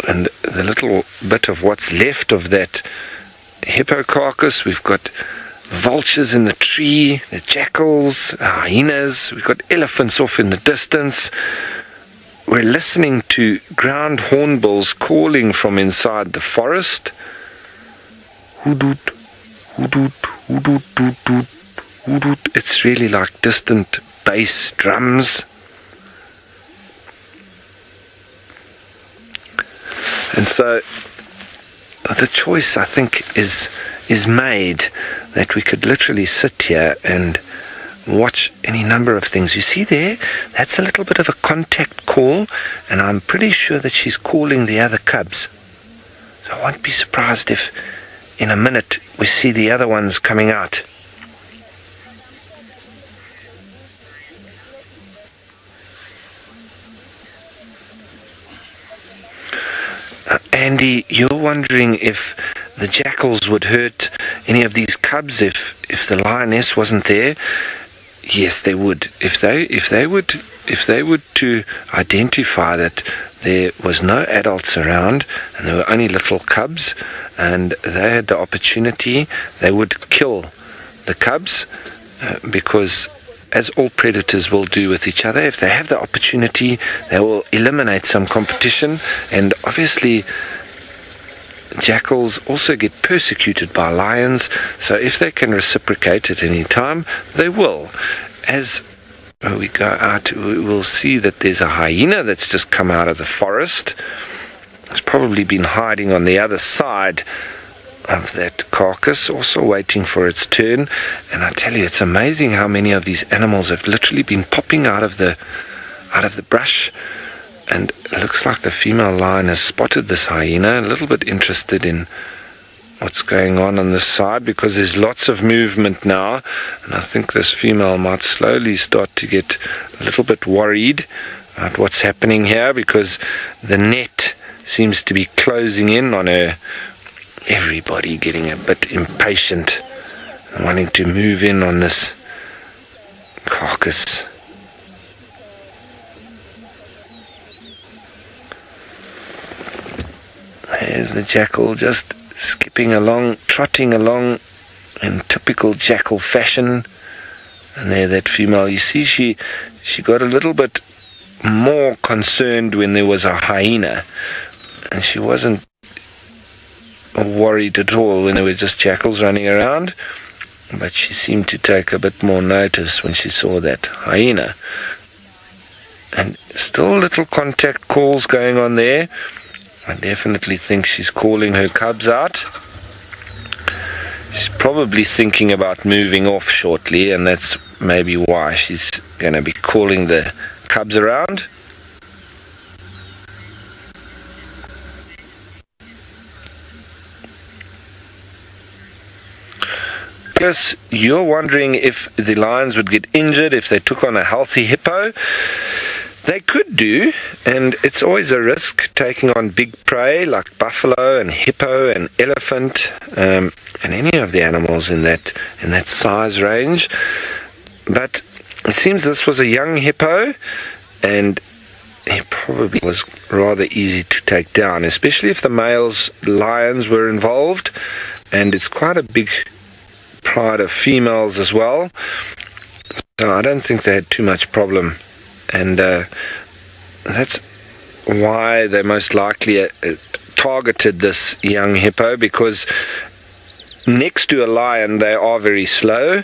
and the little bit of what's left of that hippo carcass. We've got vultures in the tree, the jackals, the hyenas, we've got elephants off in the distance. We're listening to ground hornbills calling from inside the forest. Hoot-hoot, hoot-hoot, hoot-hoot, hoot-hoot, hoot-hoot. It's really like distant bass drums. And so the choice, I think, is made that we could literally sit here and watch any number of things. You see there, that's a little bit of a contact call, and I'm pretty sure that she's calling the other cubs. So I won't be surprised if in a minute we see the other ones coming out. Andy, you're wondering if the jackals would hurt any of these cubs if the lioness wasn't there. Yes, they would. If they would to identify that there was no adults around and there were only little cubs, and they had the opportunity, they would kill the cubs, because as all predators will do with each other, if they have the opportunity, they will eliminate some competition. And obviously jackals also get persecuted by lions, so if they can reciprocate at any time, they will. As we go out, we will see that there's a hyena that's just come out of the forest. It's probably been hiding on the other side of that carcass, also waiting for its turn. And I tell you, it's amazing how many of these animals have literally been popping out of the brush. And it looks like the female lion has spotted this hyena, a little bit interested in what's going on this side, because there's lots of movement now, and I think this female might slowly start to get a little bit worried about what's happening here, because the net seems to be closing in on her. Everybody getting a bit impatient wanting to move in on this carcass. There's the jackal just skipping along, trotting along in typical jackal fashion. And there, that female, you see, she got a little bit more concerned when there was a hyena, and she wasn't worried at all when there were just jackals running around, but she seemed to take a bit more notice when she saw that hyena. And still little contact calls going on there. I definitely think she's calling her cubs out. She's probably thinking about moving off shortly, and that's maybe why she's going to be calling the cubs around. Yes, you're wondering if the lions would get injured if they took on a healthy hippo. They could do, and it's always a risk taking on big prey like buffalo and hippo and elephant, and any of the animals in that size range. But it seems this was a young hippo, and he probably was rather easy to take down, especially if the males lions were involved, and it's quite a big pride of females as well. So I don't think they had too much problem. And that's why they most likely targeted this young hippo, because next to a lion they are very slow.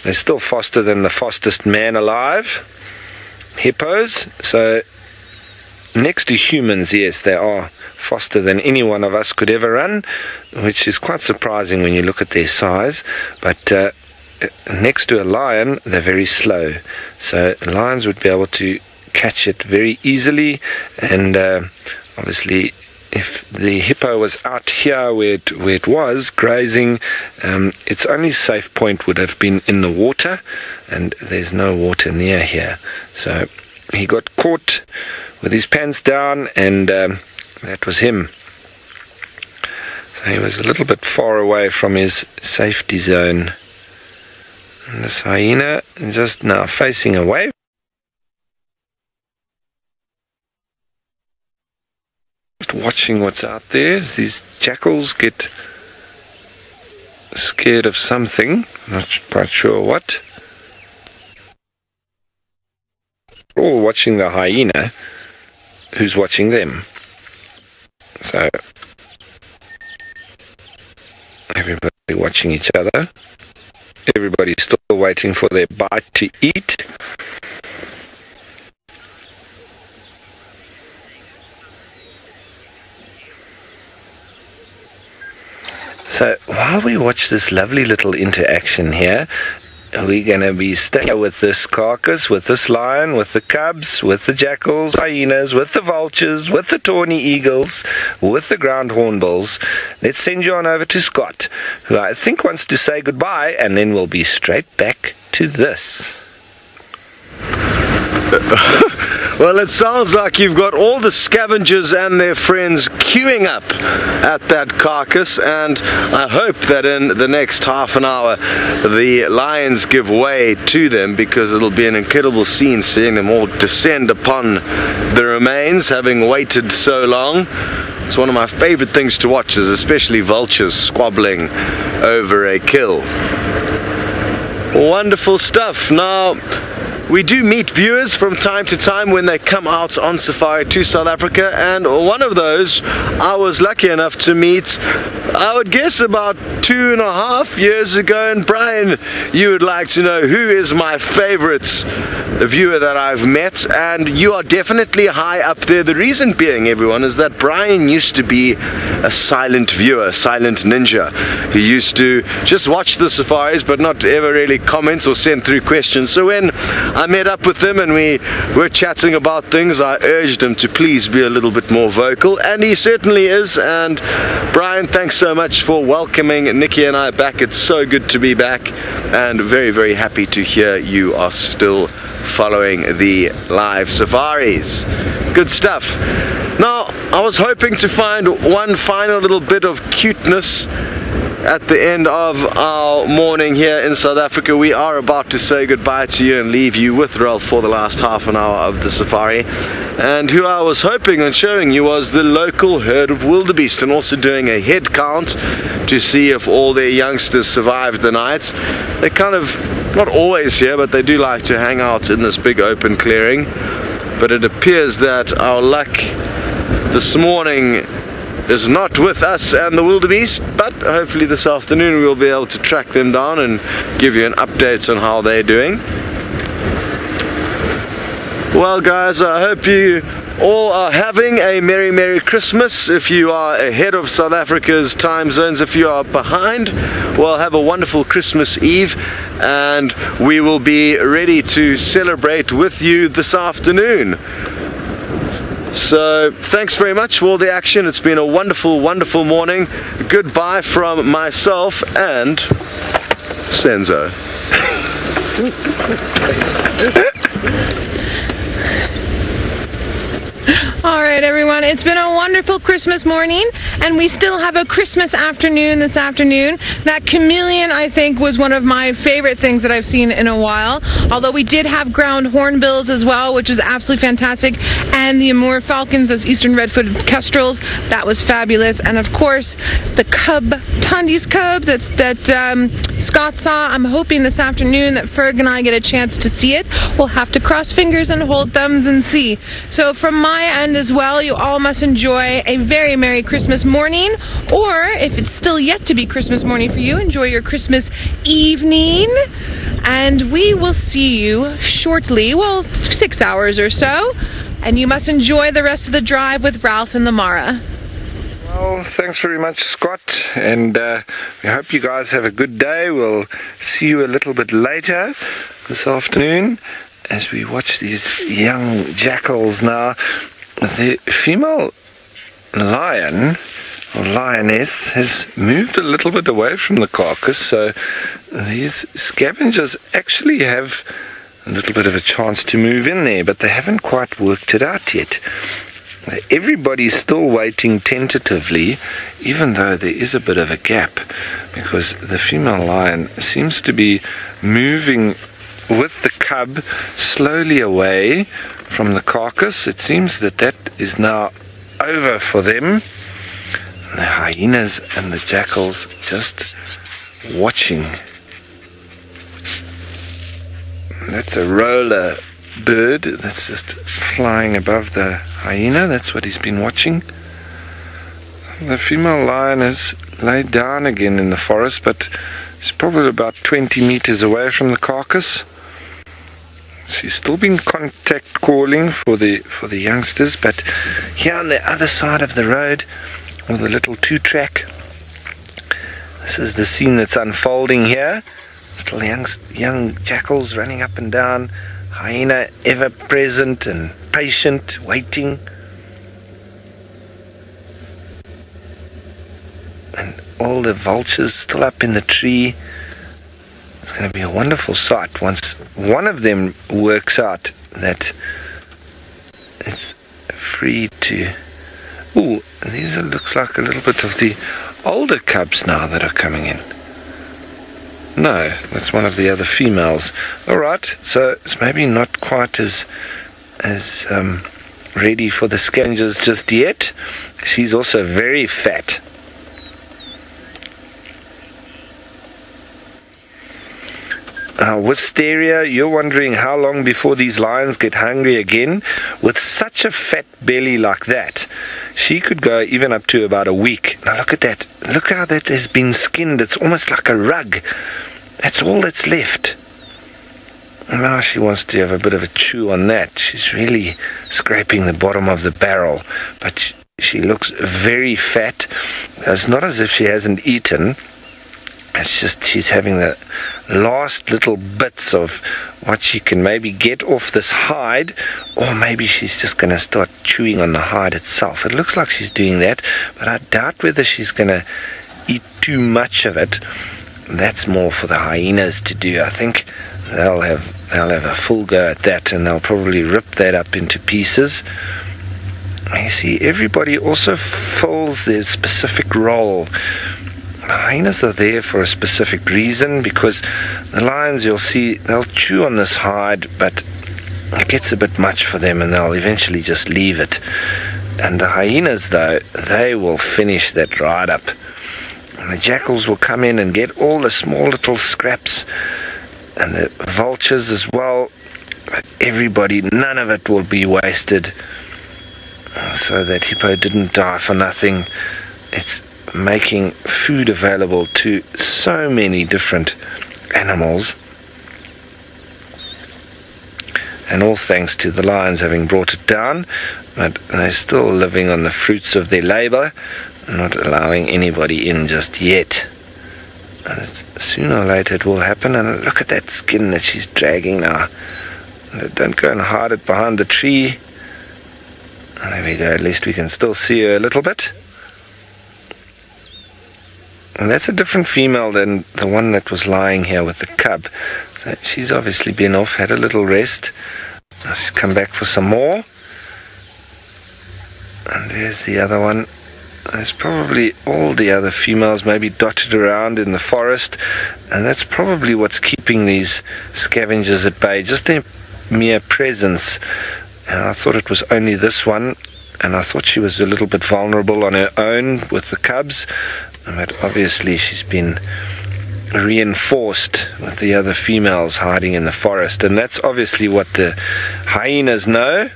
They're still faster than the fastest man alive, hippos. So next to humans, yes, they are faster than any one of us could ever run, which is quite surprising when you look at their size. But next to a lion, they're very slow. So lions would be able to catch it very easily, and obviously if the hippo was out here where it was grazing, its only safe point would have been in the water, and there's no water near here. So he got caught with his pants down, and that was him. So he was a little bit far away from his safety zone. And this hyena just now facing away. Just watching what's out there as these jackals get scared of something, not quite sure what. We're all watching the hyena, who's watching them. So everybody watching each other. Everybody's still waiting for their bite to eat. So while we watch this lovely little interaction here, we're going to be staying with this carcass, with this lion, with the cubs, with the jackals, hyenas, with the vultures, with the tawny eagles, with the ground hornbills. Let's send you on over to Scott, who I think wants to say goodbye, and then we'll be straight back to this. Well, it sounds like you've got all the scavengers and their friends queuing up at that carcass, and I hope that in the next half an hour the lions give way to them, because it'll be an incredible scene seeing them all descend upon the remains, having waited so long. It's one of my favorite things to watch, is especially vultures squabbling over a kill. Wonderful stuff. Now, we do meet viewers from time to time when they come out on safari to South Africa, and one of those I was lucky enough to meet, I would guess about 2.5 years ago. And Brian, you would like to know who is my favorite viewer that I've met, and you are definitely high up there. The reason being, everyone, is that Brian used to be a silent viewer, silent ninja. He used to just watch the safaris but not ever really comment or send through questions. So when I met up with him and we were chatting about things, I urged him to please be a little bit more vocal, and he certainly is. And Brian, thanks so much for welcoming Nikki and I back. It's so good to be back, and very, very happy to hear you are still following the live safaris. Good stuff. Now, I was hoping to find one final little bit of cuteness at the end of our morning here in South Africa. We are about to say goodbye to you and leave you with Ralph for the last half an hour of the safari. And who I was hoping and showing you was the local herd of wildebeest, and also doing a head count to see if all their youngsters survived the night. They're kind of not always here, but they do like to hang out in this big open clearing. But it appears that our luck this morning is not with us and the wildebeest, but hopefully this afternoon we'll be able to track them down and give you an update on how they're doing. Well guys, I hope you all are having a Merry Christmas. If you are ahead of South Africa's time zones, if you are behind, well, have a wonderful Christmas Eve, and we will be ready to celebrate with you this afternoon. So thanks very much for all the action. It's been a wonderful morning. Goodbye from myself and Senzo. Alright everyone, it's been a wonderful Christmas morning, and we still have a Christmas afternoon this afternoon. That chameleon, I think, was one of my favorite things that I've seen in a while. Although we did have ground hornbills as well, which was absolutely fantastic, and the Amur falcons, those eastern red-footed kestrels, that was fabulous. And of course, the cub, Tandi's cub, that Scott saw. I'm hoping this afternoon that Ferg and I get a chance to see it. We'll have to cross fingers and hold thumbs and see. So from my end as well, you all must enjoy a very Merry Christmas morning, or if it's still yet to be Christmas morning for you, enjoy your Christmas evening, and we will see you shortly, well, 6 hours or so, and you must enjoy the rest of the drive with Ralph and Lamara. Well, thanks very much, Scott, and we hope you guys have a good day. We'll see you a little bit later this afternoon as we watch these young jackals now. The female lion or lioness has moved a little bit away from the carcass, so these scavengers actually have a little bit of a chance to move in there, but they haven't quite worked it out yet. Everybody's still waiting tentatively, even though there is a bit of a gap, because the female lion seems to be moving with the cub slowly away from the carcass. It seems that is now over for them. The hyenas and the jackals just watching. That's a roller bird that's just flying above the hyena. That's what he's been watching. The female lion has laid down again in the forest, but she's probably about 20 meters away from the carcass. She's still been contact calling for the youngsters, but here on the other side of the road, with the little two-track, this is the scene that's unfolding here. Little young jackals running up and down, hyena ever present and patient, waiting. And all the vultures still up in the tree. It's going to be a wonderful sight once one of them works out that it's free to... Ooh, these looks like a little bit of the older cubs now that are coming in. No, that's one of the other females. Alright, so it's maybe not quite as ready for the Scavengers just yet. She's also very fat. Wisteria, you're wondering how long before these lions get hungry again. With such a fat belly like that, she could go even up to about a week. Now look at that. Look how that has been skinned. It's almost like a rug. That's all that's left. And now she wants to have a bit of a chew on that. She's really scraping the bottom of the barrel. But she looks very fat. It's not as if she hasn't eaten. It's just she's having the last little bits of what she can maybe get off this hide, or maybe she's just going to start chewing on the hide itself. It looks like she's doing that, but I doubt whether she's going to eat too much of it. That's more for the hyenas to do. I think they'll have a full go at that, and they'll probably rip that up into pieces. You see, everybody also fills their specific role. hyenas are there for a specific reason, because the lions, you'll see, they'll chew on this hide, but it gets a bit much for them and they'll eventually just leave it. And the hyenas, though, they will finish that right up. And the jackals will come in and get all the small little scraps, and the vultures as well. But everybody, none of it will be wasted. So that hippo didn't die for nothing. It's making food available to so many different animals, and all thanks to the lions having brought it down. But they're still living on the fruits of their labor, not allowing anybody in just yet. And sooner or later it will happen. And look at that skin that she's dragging now. Don't go and hide it behind the tree. There we go, at least we can still see her a little bit. And that's a different female than the one that was lying here with the cub. So she's obviously been off, had a little rest. She's come back for some more. And there's the other one. There's probably all the other females maybe dotted around in the forest. And that's probably what's keeping these scavengers at bay, just their mere presence. And I thought it was only this one, and I thought she was a little bit vulnerable on her own with the cubs, but obviously she's been reinforced with the other females hiding in the forest, and that's obviously what the hyenas know.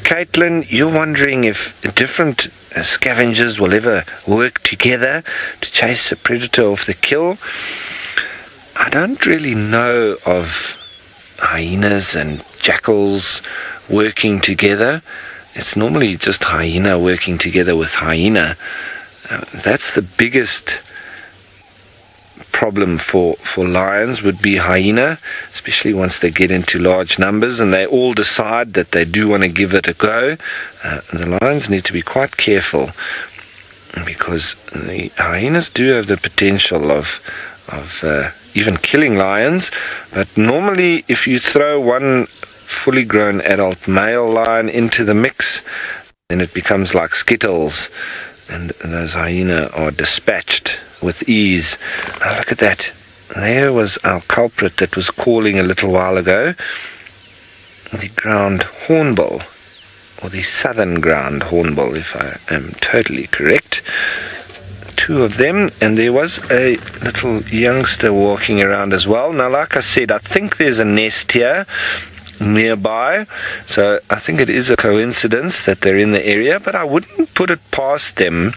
Caitlin, you're wondering if different scavengers will ever work together to chase a predator off the kill. I don't really know of hyenas and jackals working together. It's normally just hyena working together with hyena. That's the biggest problem for lions, would be hyena, especially once they get into large numbers and they all decide that they do want to give it a go. The lions need to be quite careful, because the hyenas do have the potential of even killing lions. But normally if you throw one fully grown adult male lion into the mix, then it becomes like Skittles, and those hyena are dispatched with ease. Now look at that. There was our culprit that was calling a little while ago, the ground hornbill, or the southern ground hornbill, if I am totally correct. Two of them, and there was a little youngster walking around as well. Now like I said, I think there's a nest here nearby, so I think it is a coincidence that they're in the area, but I wouldn't put it past them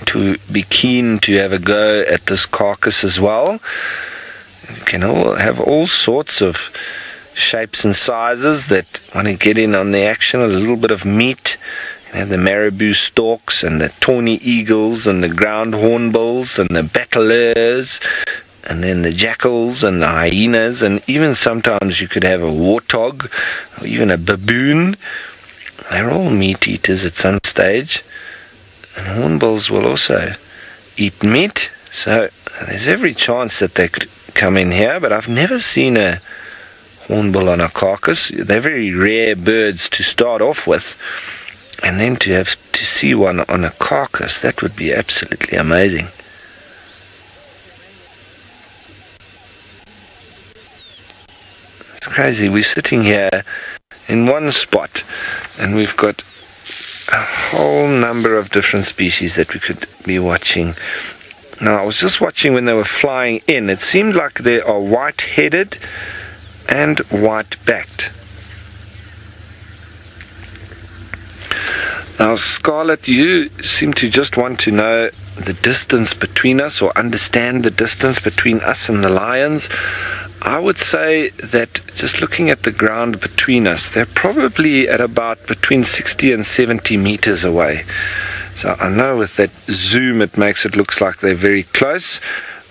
to be keen to have a go at this carcass as well. You can all have all sorts of shapes and sizes that want to get in on the action. A little bit of meat. You have the marabou storks and the tawny eagles and the ground hornbills and the battlers, and then the jackals and the hyenas, and even sometimes you could have a warthog or even a baboon. They're all meat eaters at some stage. And hornbills will also eat meat, so there's every chance that they could come in here, but I've never seen a hornbill on a carcass. They're very rare birds to start off with, and then to have to see one on a carcass, that would be absolutely amazing. It's crazy. We're sitting here in one spot and we've got a whole number of different species that we could be watching. Now I was just watching when they were flying in. It seemed like they are white-headed and white-backed. Now Scarlett, you seem to just want to know the distance between us, or understand the distance between us and the lions. I would say that just looking at the ground between us, they're probably at about between 60 and 70 meters away. So I know with that zoom it makes it look like they're very close,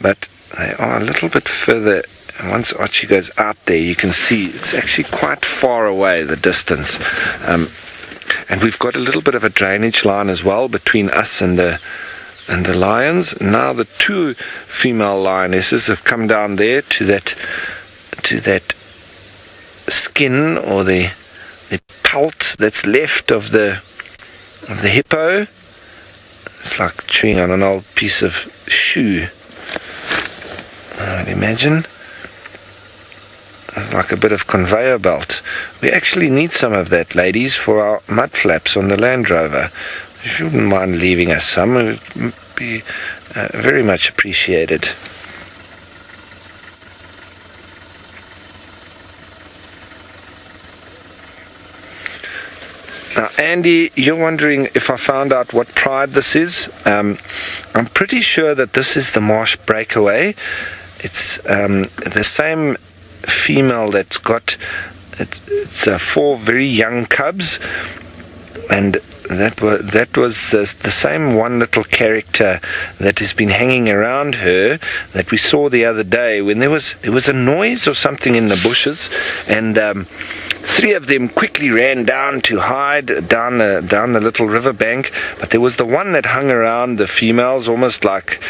but they are a little bit further. Once Archie goes out there, you can see it's actually quite far away, the distance. And we've got a little bit of a drainage line as well between us and the lions. Now the two female lionesses have come down there to to that skin or the pelt that's left of the hippo. It's like chewing on an old piece of shoe, I would imagine. It's like a bit of conveyor belt. We actually need some of that, ladies, for our mud flaps on the Land Rover. You shouldn't mind leaving us some. It would be very much appreciated. Now, Andy, you're wondering if I found out what pride this is. I'm pretty sure that this is the marsh breakaway. It's the same female that's got it's 4 very young cubs, and that was the same one little character that has been hanging around her that we saw the other day when there was a noise or something in the bushes, and 3 of them quickly ran down to hide down the little riverbank. But there was the one that hung around the females, almost like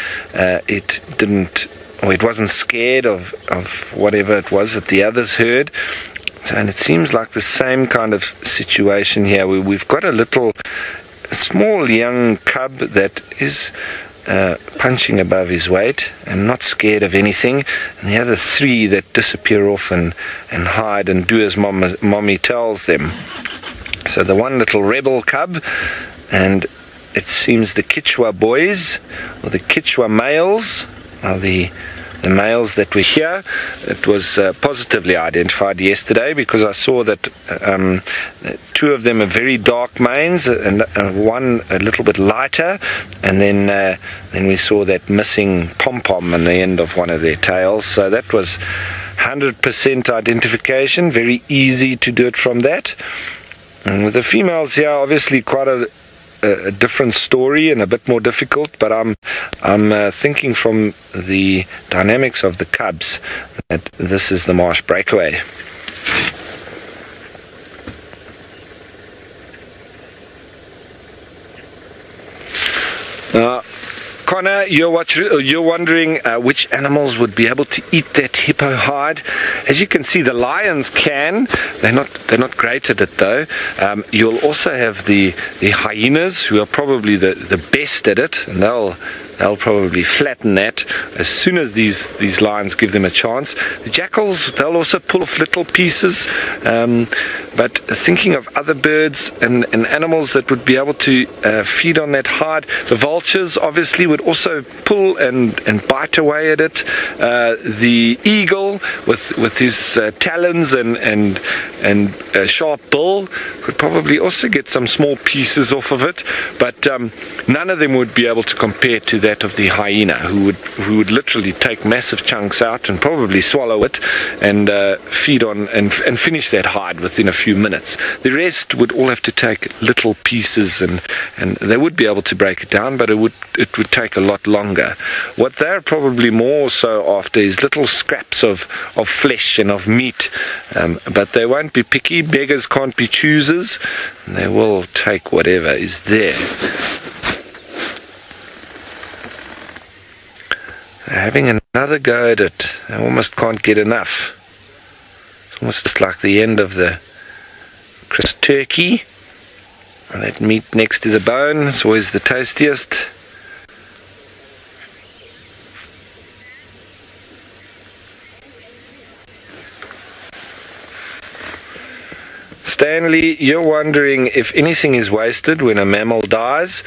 it wasn't scared of whatever it was that the others heard. And it seems like the same kind of situation here. We've got a small young cub that is punching above his weight and not scared of anything, and the other 3 that disappear off and hide and do as mommy tells them. So the one little rebel cub, and it seems the Chitwa boys, or the Chitwa males, are the males that were here. It was positively identified yesterday because I saw that 2 of them are very dark manes and one a little bit lighter, and then we saw that missing pom-pom on the end of one of their tails. So that was 100% identification, very easy to do it from that. And with the females here, obviously quite a different story and a bit more difficult, but I'm thinking from the dynamics of the cubs that this is the marsh breakaway. Connor, you're wondering which animals would be able to eat that hippo hide. As you can see, the lions can. They're not great at it though. You'll also have the hyenas, who are probably the best at it, and they'll probably flatten that as soon as these lions give them a chance. The jackals, they'll also pull off little pieces, but thinking of other birds and animals that would be able to feed on that hide, the vultures obviously would also pull and bite away at it. The eagle with his talons and sharp bill could probably also get some small pieces off of it, but none of them would be able to compare to that of the hyena, who would literally take massive chunks out and probably swallow it and feed on and finish that hide within a few minutes. The rest would all have to take little pieces, and they would be able to break it down, but it would take a lot longer. What they're probably more so after is little scraps of flesh and of meat, but they won't be picky. Beggars can't be choosers, and they will take whatever is there. Having another go at it. I almost can't get enough. It's almost like the end of the crisp turkey. And that meat next to the bone is always the tastiest. Stanley, you're wondering if anything is wasted when a mammal dies.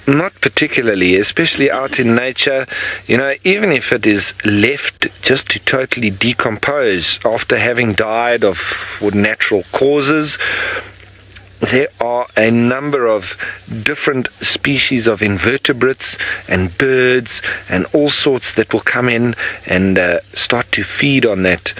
Not particularly, especially out in nature. You know, even if it is left just to totally decompose after having died of natural causes, there are a number of different species of invertebrates and birds and all sorts that will come in and start to feed on that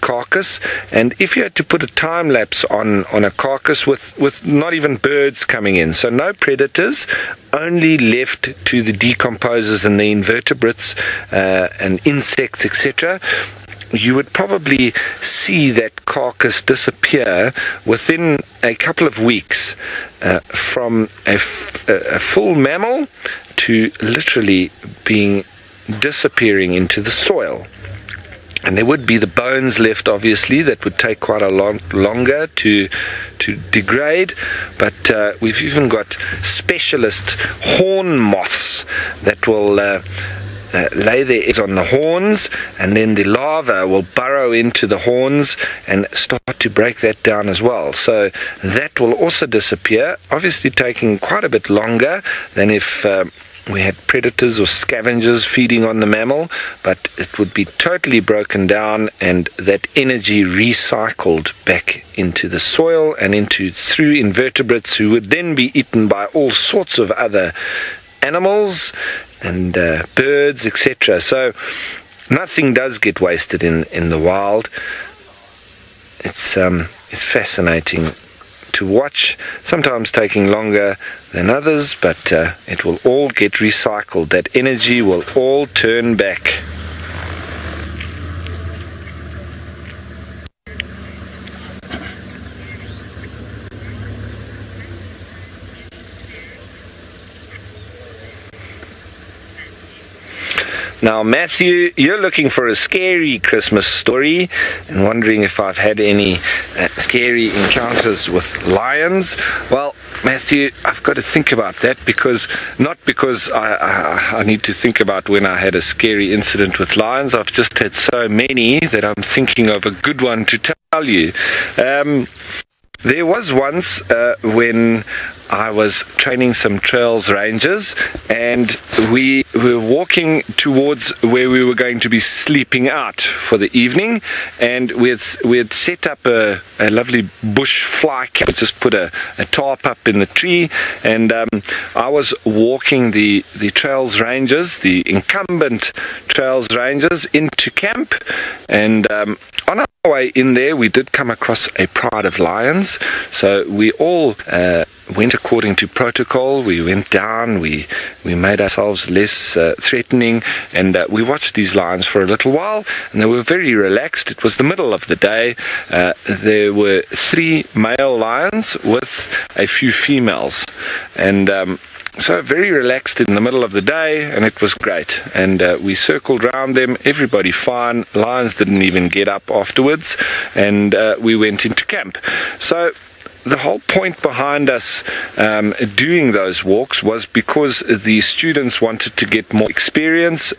carcass. And if you had to put a time lapse on a carcass with not even birds coming in, so no predators, only left to the decomposers and the invertebrates and insects, etc., you would probably see that carcass disappear within a couple of weeks, from a full mammal to literally disappearing into the soil. And there would be the bones left, obviously, that would take quite a longer to degrade. But we've even got specialist horn moths that will lay their eggs on the horns, and then the larva will burrow into the horns and start to break that down as well. So that will also disappear, obviously taking quite a bit longer than if we had predators or scavengers feeding on the mammal, but it would be totally broken down and that energy recycled back into the soil and through invertebrates, who would then be eaten by all sorts of other animals and birds, etc. So nothing does get wasted in the wild. It's fascinating to watch, sometimes taking longer than others, but it will all get recycled. That energy will all turn back. Now, Matthew, you're looking for a scary Christmas story and wondering if I've had any scary encounters with lions. Well, Matthew, I've got to think about that, not because I need to think about when I had a scary incident with lions. I've just had so many that I'm thinking of a good one to tell you. There was once when I was training some trails rangers, and we were walking towards where we were going to be sleeping out for the evening, and we had set up a lovely bush fly camp. Just put a tarp up in the tree, and I was walking the trails rangers, the incumbent trails rangers, into camp, and on our way in there we did come across a pride of lions. So we all went according to protocol. We went down, we made ourselves less threatening, and we watched these lions for a little while, and they were very relaxed. It was the middle of the day. There were 3 male lions with a few females, and so very relaxed in the middle of the day, and it was great. And we circled around them, everybody fine. Lions didn't even get up afterwards, and we went into camp. So the whole point behind us doing those walks was because the students wanted to get more experience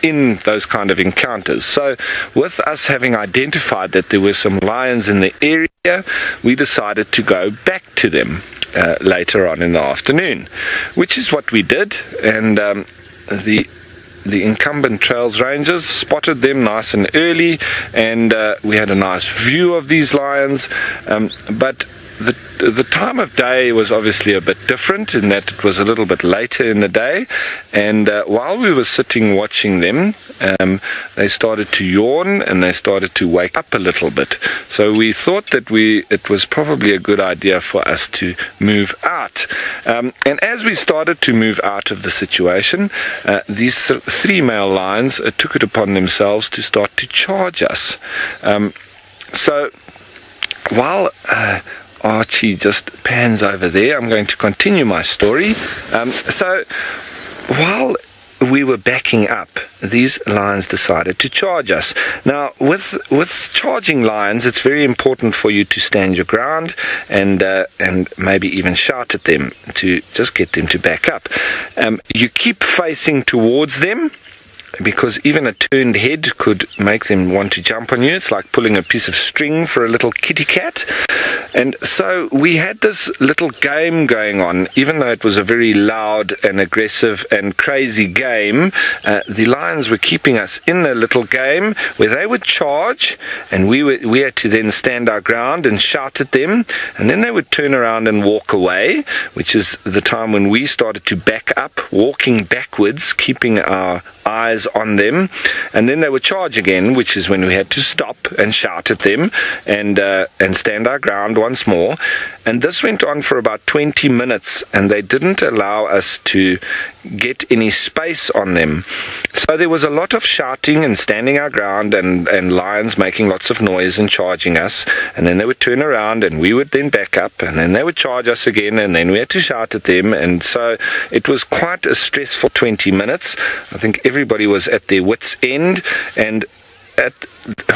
in those kind of encounters. So with us having identified that there were some lions in the area, we decided to go back to them later on in the afternoon, which is what we did. And the incumbent trails rangers spotted them nice and early, and we had a nice view of these lions, but the time of day was obviously a bit different in that it was a little bit later in the day, and while we were sitting watching them, they started to yawn and they started to wake up a little bit. So we thought that it was probably a good idea for us to move out. And as we started to move out of the situation, these 3 male lions took it upon themselves to start to charge us. So while Archie just pans over there, I'm going to continue my story. So while we were backing up, these lions decided to charge us. Now, with charging lions, it's very important for you to stand your ground and maybe even shout at them to just get them to back up. You keep facing towards them, because even a turned head could make them want to jump on you. It's like pulling a piece of string for a little kitty cat. And so we had this little game going on. Even though it was a very loud and aggressive and crazy game, the lions were keeping us in a little game where they would charge, and we had to then stand our ground and shout at them, and then they would turn around and walk away, which is the time when we started to back up, walking backwards, keeping our eyes on them, and then they would charge again, which is when we had to stop and shout at them and stand our ground once more. And this went on for about 20 minutes, and they didn't allow us to get any space on them. So there was a lot of shouting and standing our ground, and lions making lots of noise and charging us, and then they would turn around and we would then back up, and then they would charge us again, and then we had to shout at them. And so it was quite a stressful 20 minutes. I think everybody was at their wits' end, and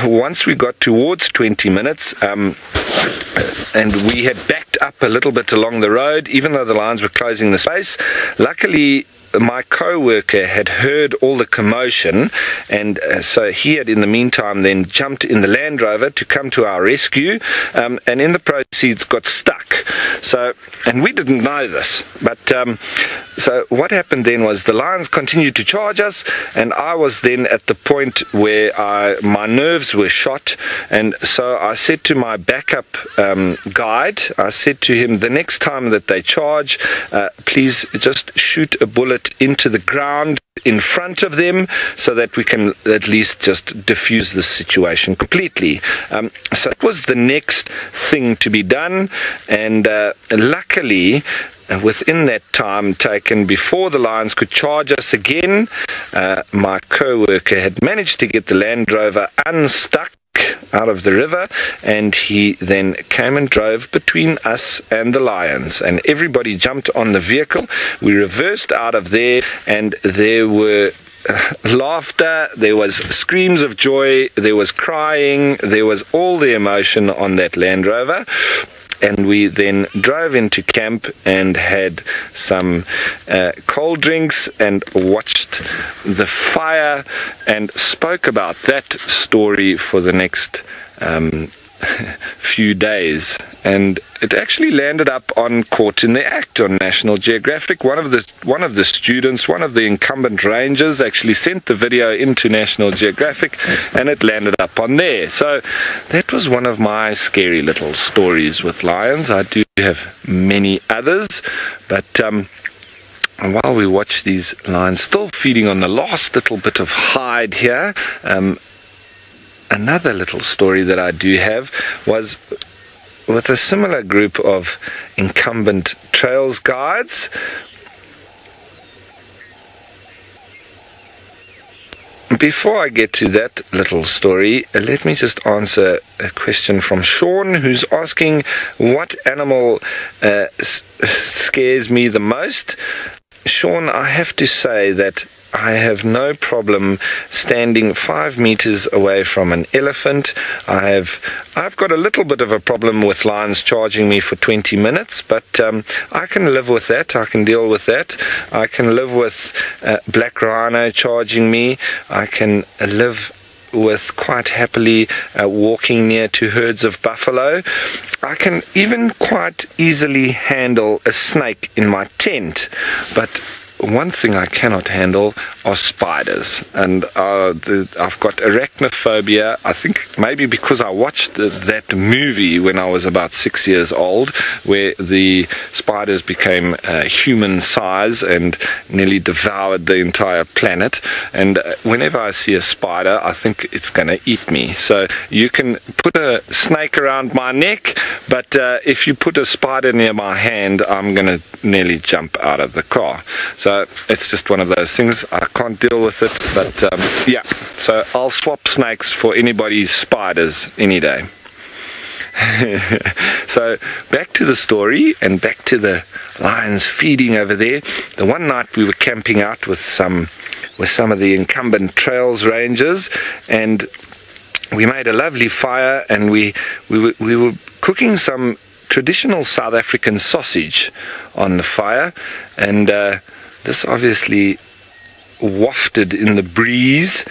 once we got towards 20 minutes, and we had backed up a little bit along the road, even though the lions were closing the space. Luckily, my co-worker had heard all the commotion, and so he had in the meantime then jumped in the Land Rover to come to our rescue, and in the proceeds got stuck. So, and we didn't know this, but so what happened then was the lions continued to charge us, and I was then at the point where my nerves were shot, and so I said to my backup guide, I said to him, the next time that they charge, please just shoot a bullet into the ground in front of them so that we can at least just diffuse the situation completely. So that was the next thing to be done, and luckily within that time taken before the lions could charge us again, my co-worker had managed to get the Land Rover unstuck out of the river, and he then came and drove between us and the lions, and everybody jumped on the vehicle. We reversed out of there, and there were laughter, there was screams of joy, there was crying, there was all the emotion on that Land Rover. And we then drove into camp and had some cold drinks and watched the fire and spoke about that story for the next few days. And it actually landed up on Caught in the Act on National Geographic. One of the students, one of the incumbent rangers, actually sent the video into National Geographic, and it landed up on there. So that was one of my scary little stories with lions. I do have many others, but while we watch these lions still feeding on the last little bit of hide here, another little story that I do have was with a similar group of incumbent trails guides. Before I get to that little story, let me just answer a question from Sean, who's asking what animal scares me the most. Sean, I have to say that I have no problem standing 5 meters away from an elephant. I've got a little bit of a problem with lions charging me for 20 minutes, but I can live with that. I can deal with that. I can live with black rhino charging me. I can live with quite happily walking near to herds of buffalo. I can even quite easily handle a snake in my tent, but one thing I cannot handle are spiders, and I've got arachnophobia. I think maybe because I watched that movie when I was about 6 years old, where the spiders became human size and nearly devoured the entire planet, and whenever I see a spider, I think it's going to eat me. So you can put a snake around my neck, but if you put a spider near my hand, I'm going to nearly jump out of the car. So it's just one of those things. I can't deal with it, but yeah, so I'll swap snakes for anybody's spiders any day. So back to the story and back to the lions feeding over there. The one night we were camping out with some of the incumbent trails rangers, and we made a lovely fire, and we were cooking some traditional South African sausage on the fire, and this obviously wafted in the breeze,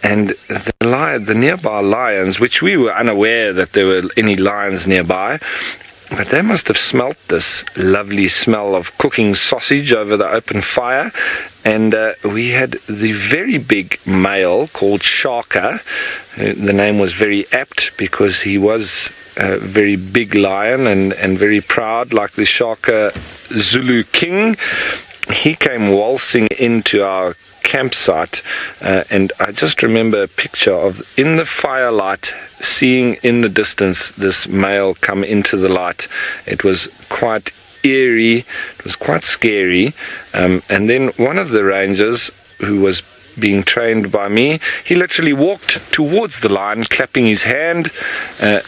and the nearby lions, which we were unaware that there were any lions nearby, but they must have smelt this lovely smell of cooking sausage over the open fire. And we had the very big male called Shaka. The name was very apt because he was a very big lion and very proud, like the Shaka Zulu king. He came waltzing into our campsite, and I just remember a picture of, in the firelight, seeing in the distance this male come into the light. It was quite eerie, it was quite scary, and then one of the rangers, who was being trained by me, he literally walked towards the lion, clapping his hand,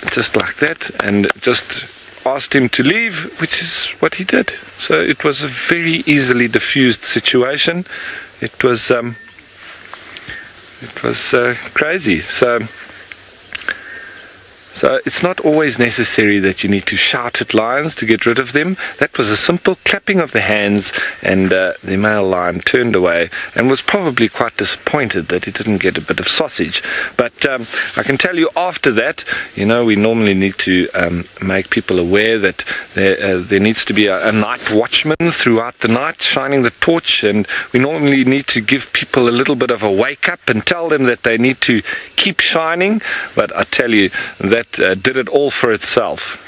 just like that, and just asked him to leave, which is what he did. So it was a very easily diffused situation. It was it was crazy. So it's not always necessary that you need to shout at lions to get rid of them. That was a simple clapping of the hands, and the male lion turned away and was probably quite disappointed that he didn't get a bit of sausage. But I can tell you after that, you know, we normally need to make people aware that there needs to be a night watchman throughout the night shining the torch, and we normally need to give people a little bit of a wake up and tell them that they need to keep shining. But I tell you, that did it all for itself.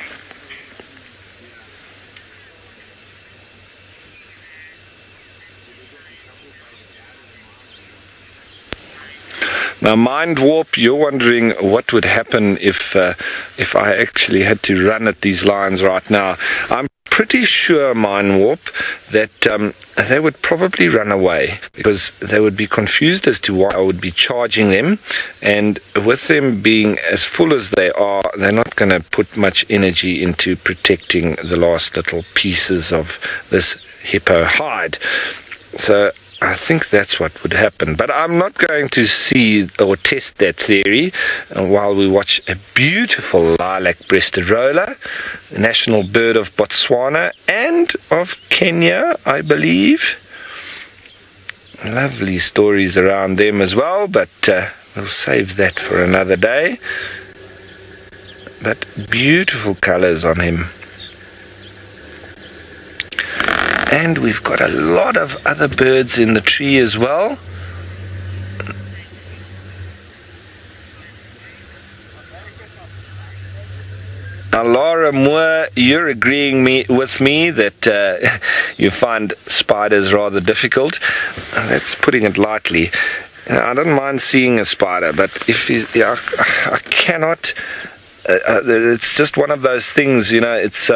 Now, mind warp, you're wondering what would happen if I actually had to run at these lions right now. I'm pretty sure, mind warp, that they would probably run away because they would be confused as to why I would be charging them, and with them being as full as they are, they're not going to put much energy into protecting the last little pieces of this hippo hide. So I think that's what would happen, but I'm not going to see or test that theory while we watch a beautiful lilac-breasted roller, the national bird of Botswana and of Kenya, I believe. Lovely stories around them as well, but we'll save that for another day. But beautiful colors on him. And we've got a lot of other birds in the tree as well. Now, Laura Moore, you're agreeing with me that you find spiders rather difficult. That's putting it lightly. I don't mind seeing a spider, but if I cannot. It's just one of those things, you know. It's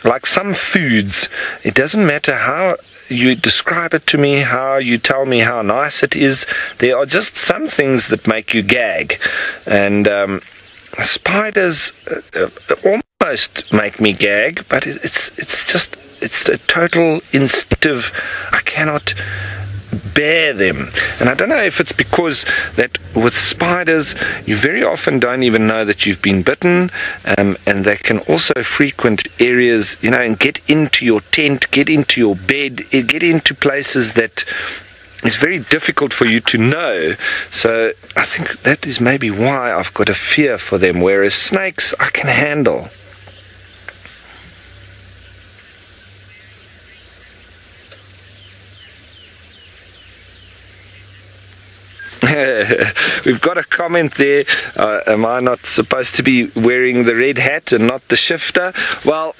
like some foods, it doesn't matter how you describe it to me, how you tell me how nice it is, there are just some things that make you gag. And spiders almost make me gag, but it's a total instinctive, I cannot bear them. And I don't know if it's because that with spiders you very often don't even know that you've been bitten, and they can also frequent areas, you know, and get into your tent, get into your bed, get into places that is very difficult for you to know. So I think that is maybe why I've got a fear for them, whereas snakes I can handle. We've got a comment there. Am I not supposed to be wearing the red hat and not the shifter? Well,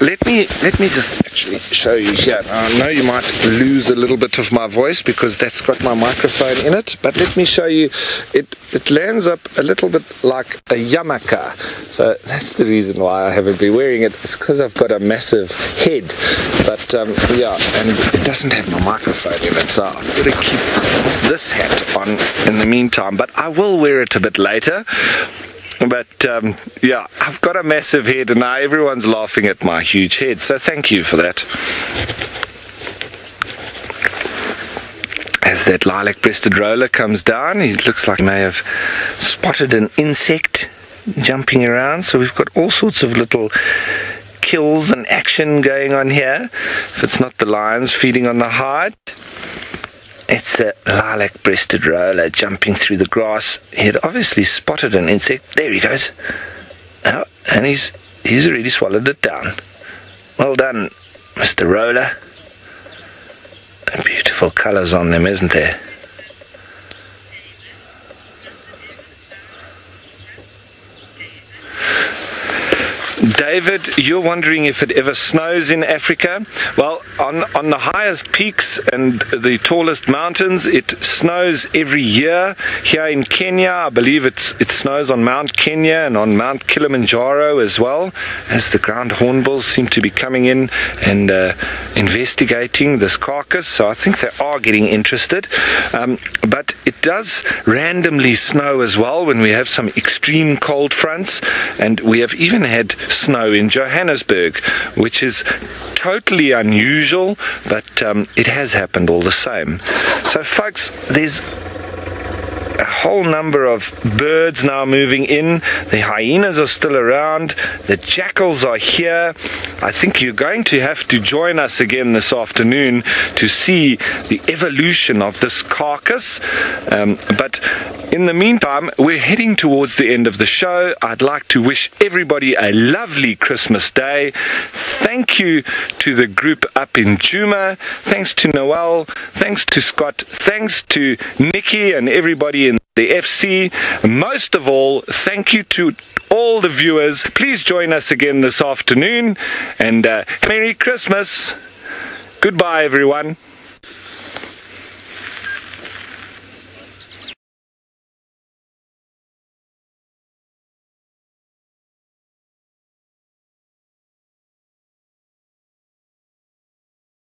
let me just actually show you here. I know you might lose a little bit of my voice because that's got my microphone in it, but let me show you. It lands up a little bit like a yarmulke. So that's the reason why I haven't been wearing it. It's because I've got a massive head. But yeah, and it doesn't have my microphone in it, so I've got to keep this hat on in the meantime, but I will wear it a bit later. But yeah, I've got a massive head and now everyone's laughing at my huge head, so thank you for that. As that lilac-breasted roller comes down, he looks like he may have spotted an insect jumping around, so we've got all sorts of little kills and action going on here. If it's not the lions feeding on the hide, it's a lilac-breasted roller jumping through the grass. He had obviously spotted an insect. There he goes. Oh, and he's already swallowed it down. Well done, Mr. Roller. Beautiful colours on them, isn't there? David, you're wondering if it ever snows in Africa. Well, on the highest peaks and the tallest mountains, it snows every year. Here in Kenya, I believe it snows on Mount Kenya and on Mount Kilimanjaro as well, as the ground hornbills seem to be coming in and investigating this carcass. So I think they are getting interested. But it does randomly snow as well when we have some extreme cold fronts, and we have even had snow in Johannesburg, which is totally unusual, but it has happened all the same. So folks, there's a whole number of birds now moving in. The hyenas are still around. The jackals are here. I think you're going to have to join us again this afternoon to see the evolution of this carcass. But in the meantime, we're heading towards the end of the show. I'd like to wish everybody a lovely Christmas Day. Thank you to the group up in Djuma. Thanks to Noel. Thanks to Scott. Thanks to Nikki and everybody in the FC. Most of all, thank you to all the viewers. Please join us again this afternoon, and Merry Christmas. Goodbye, everyone.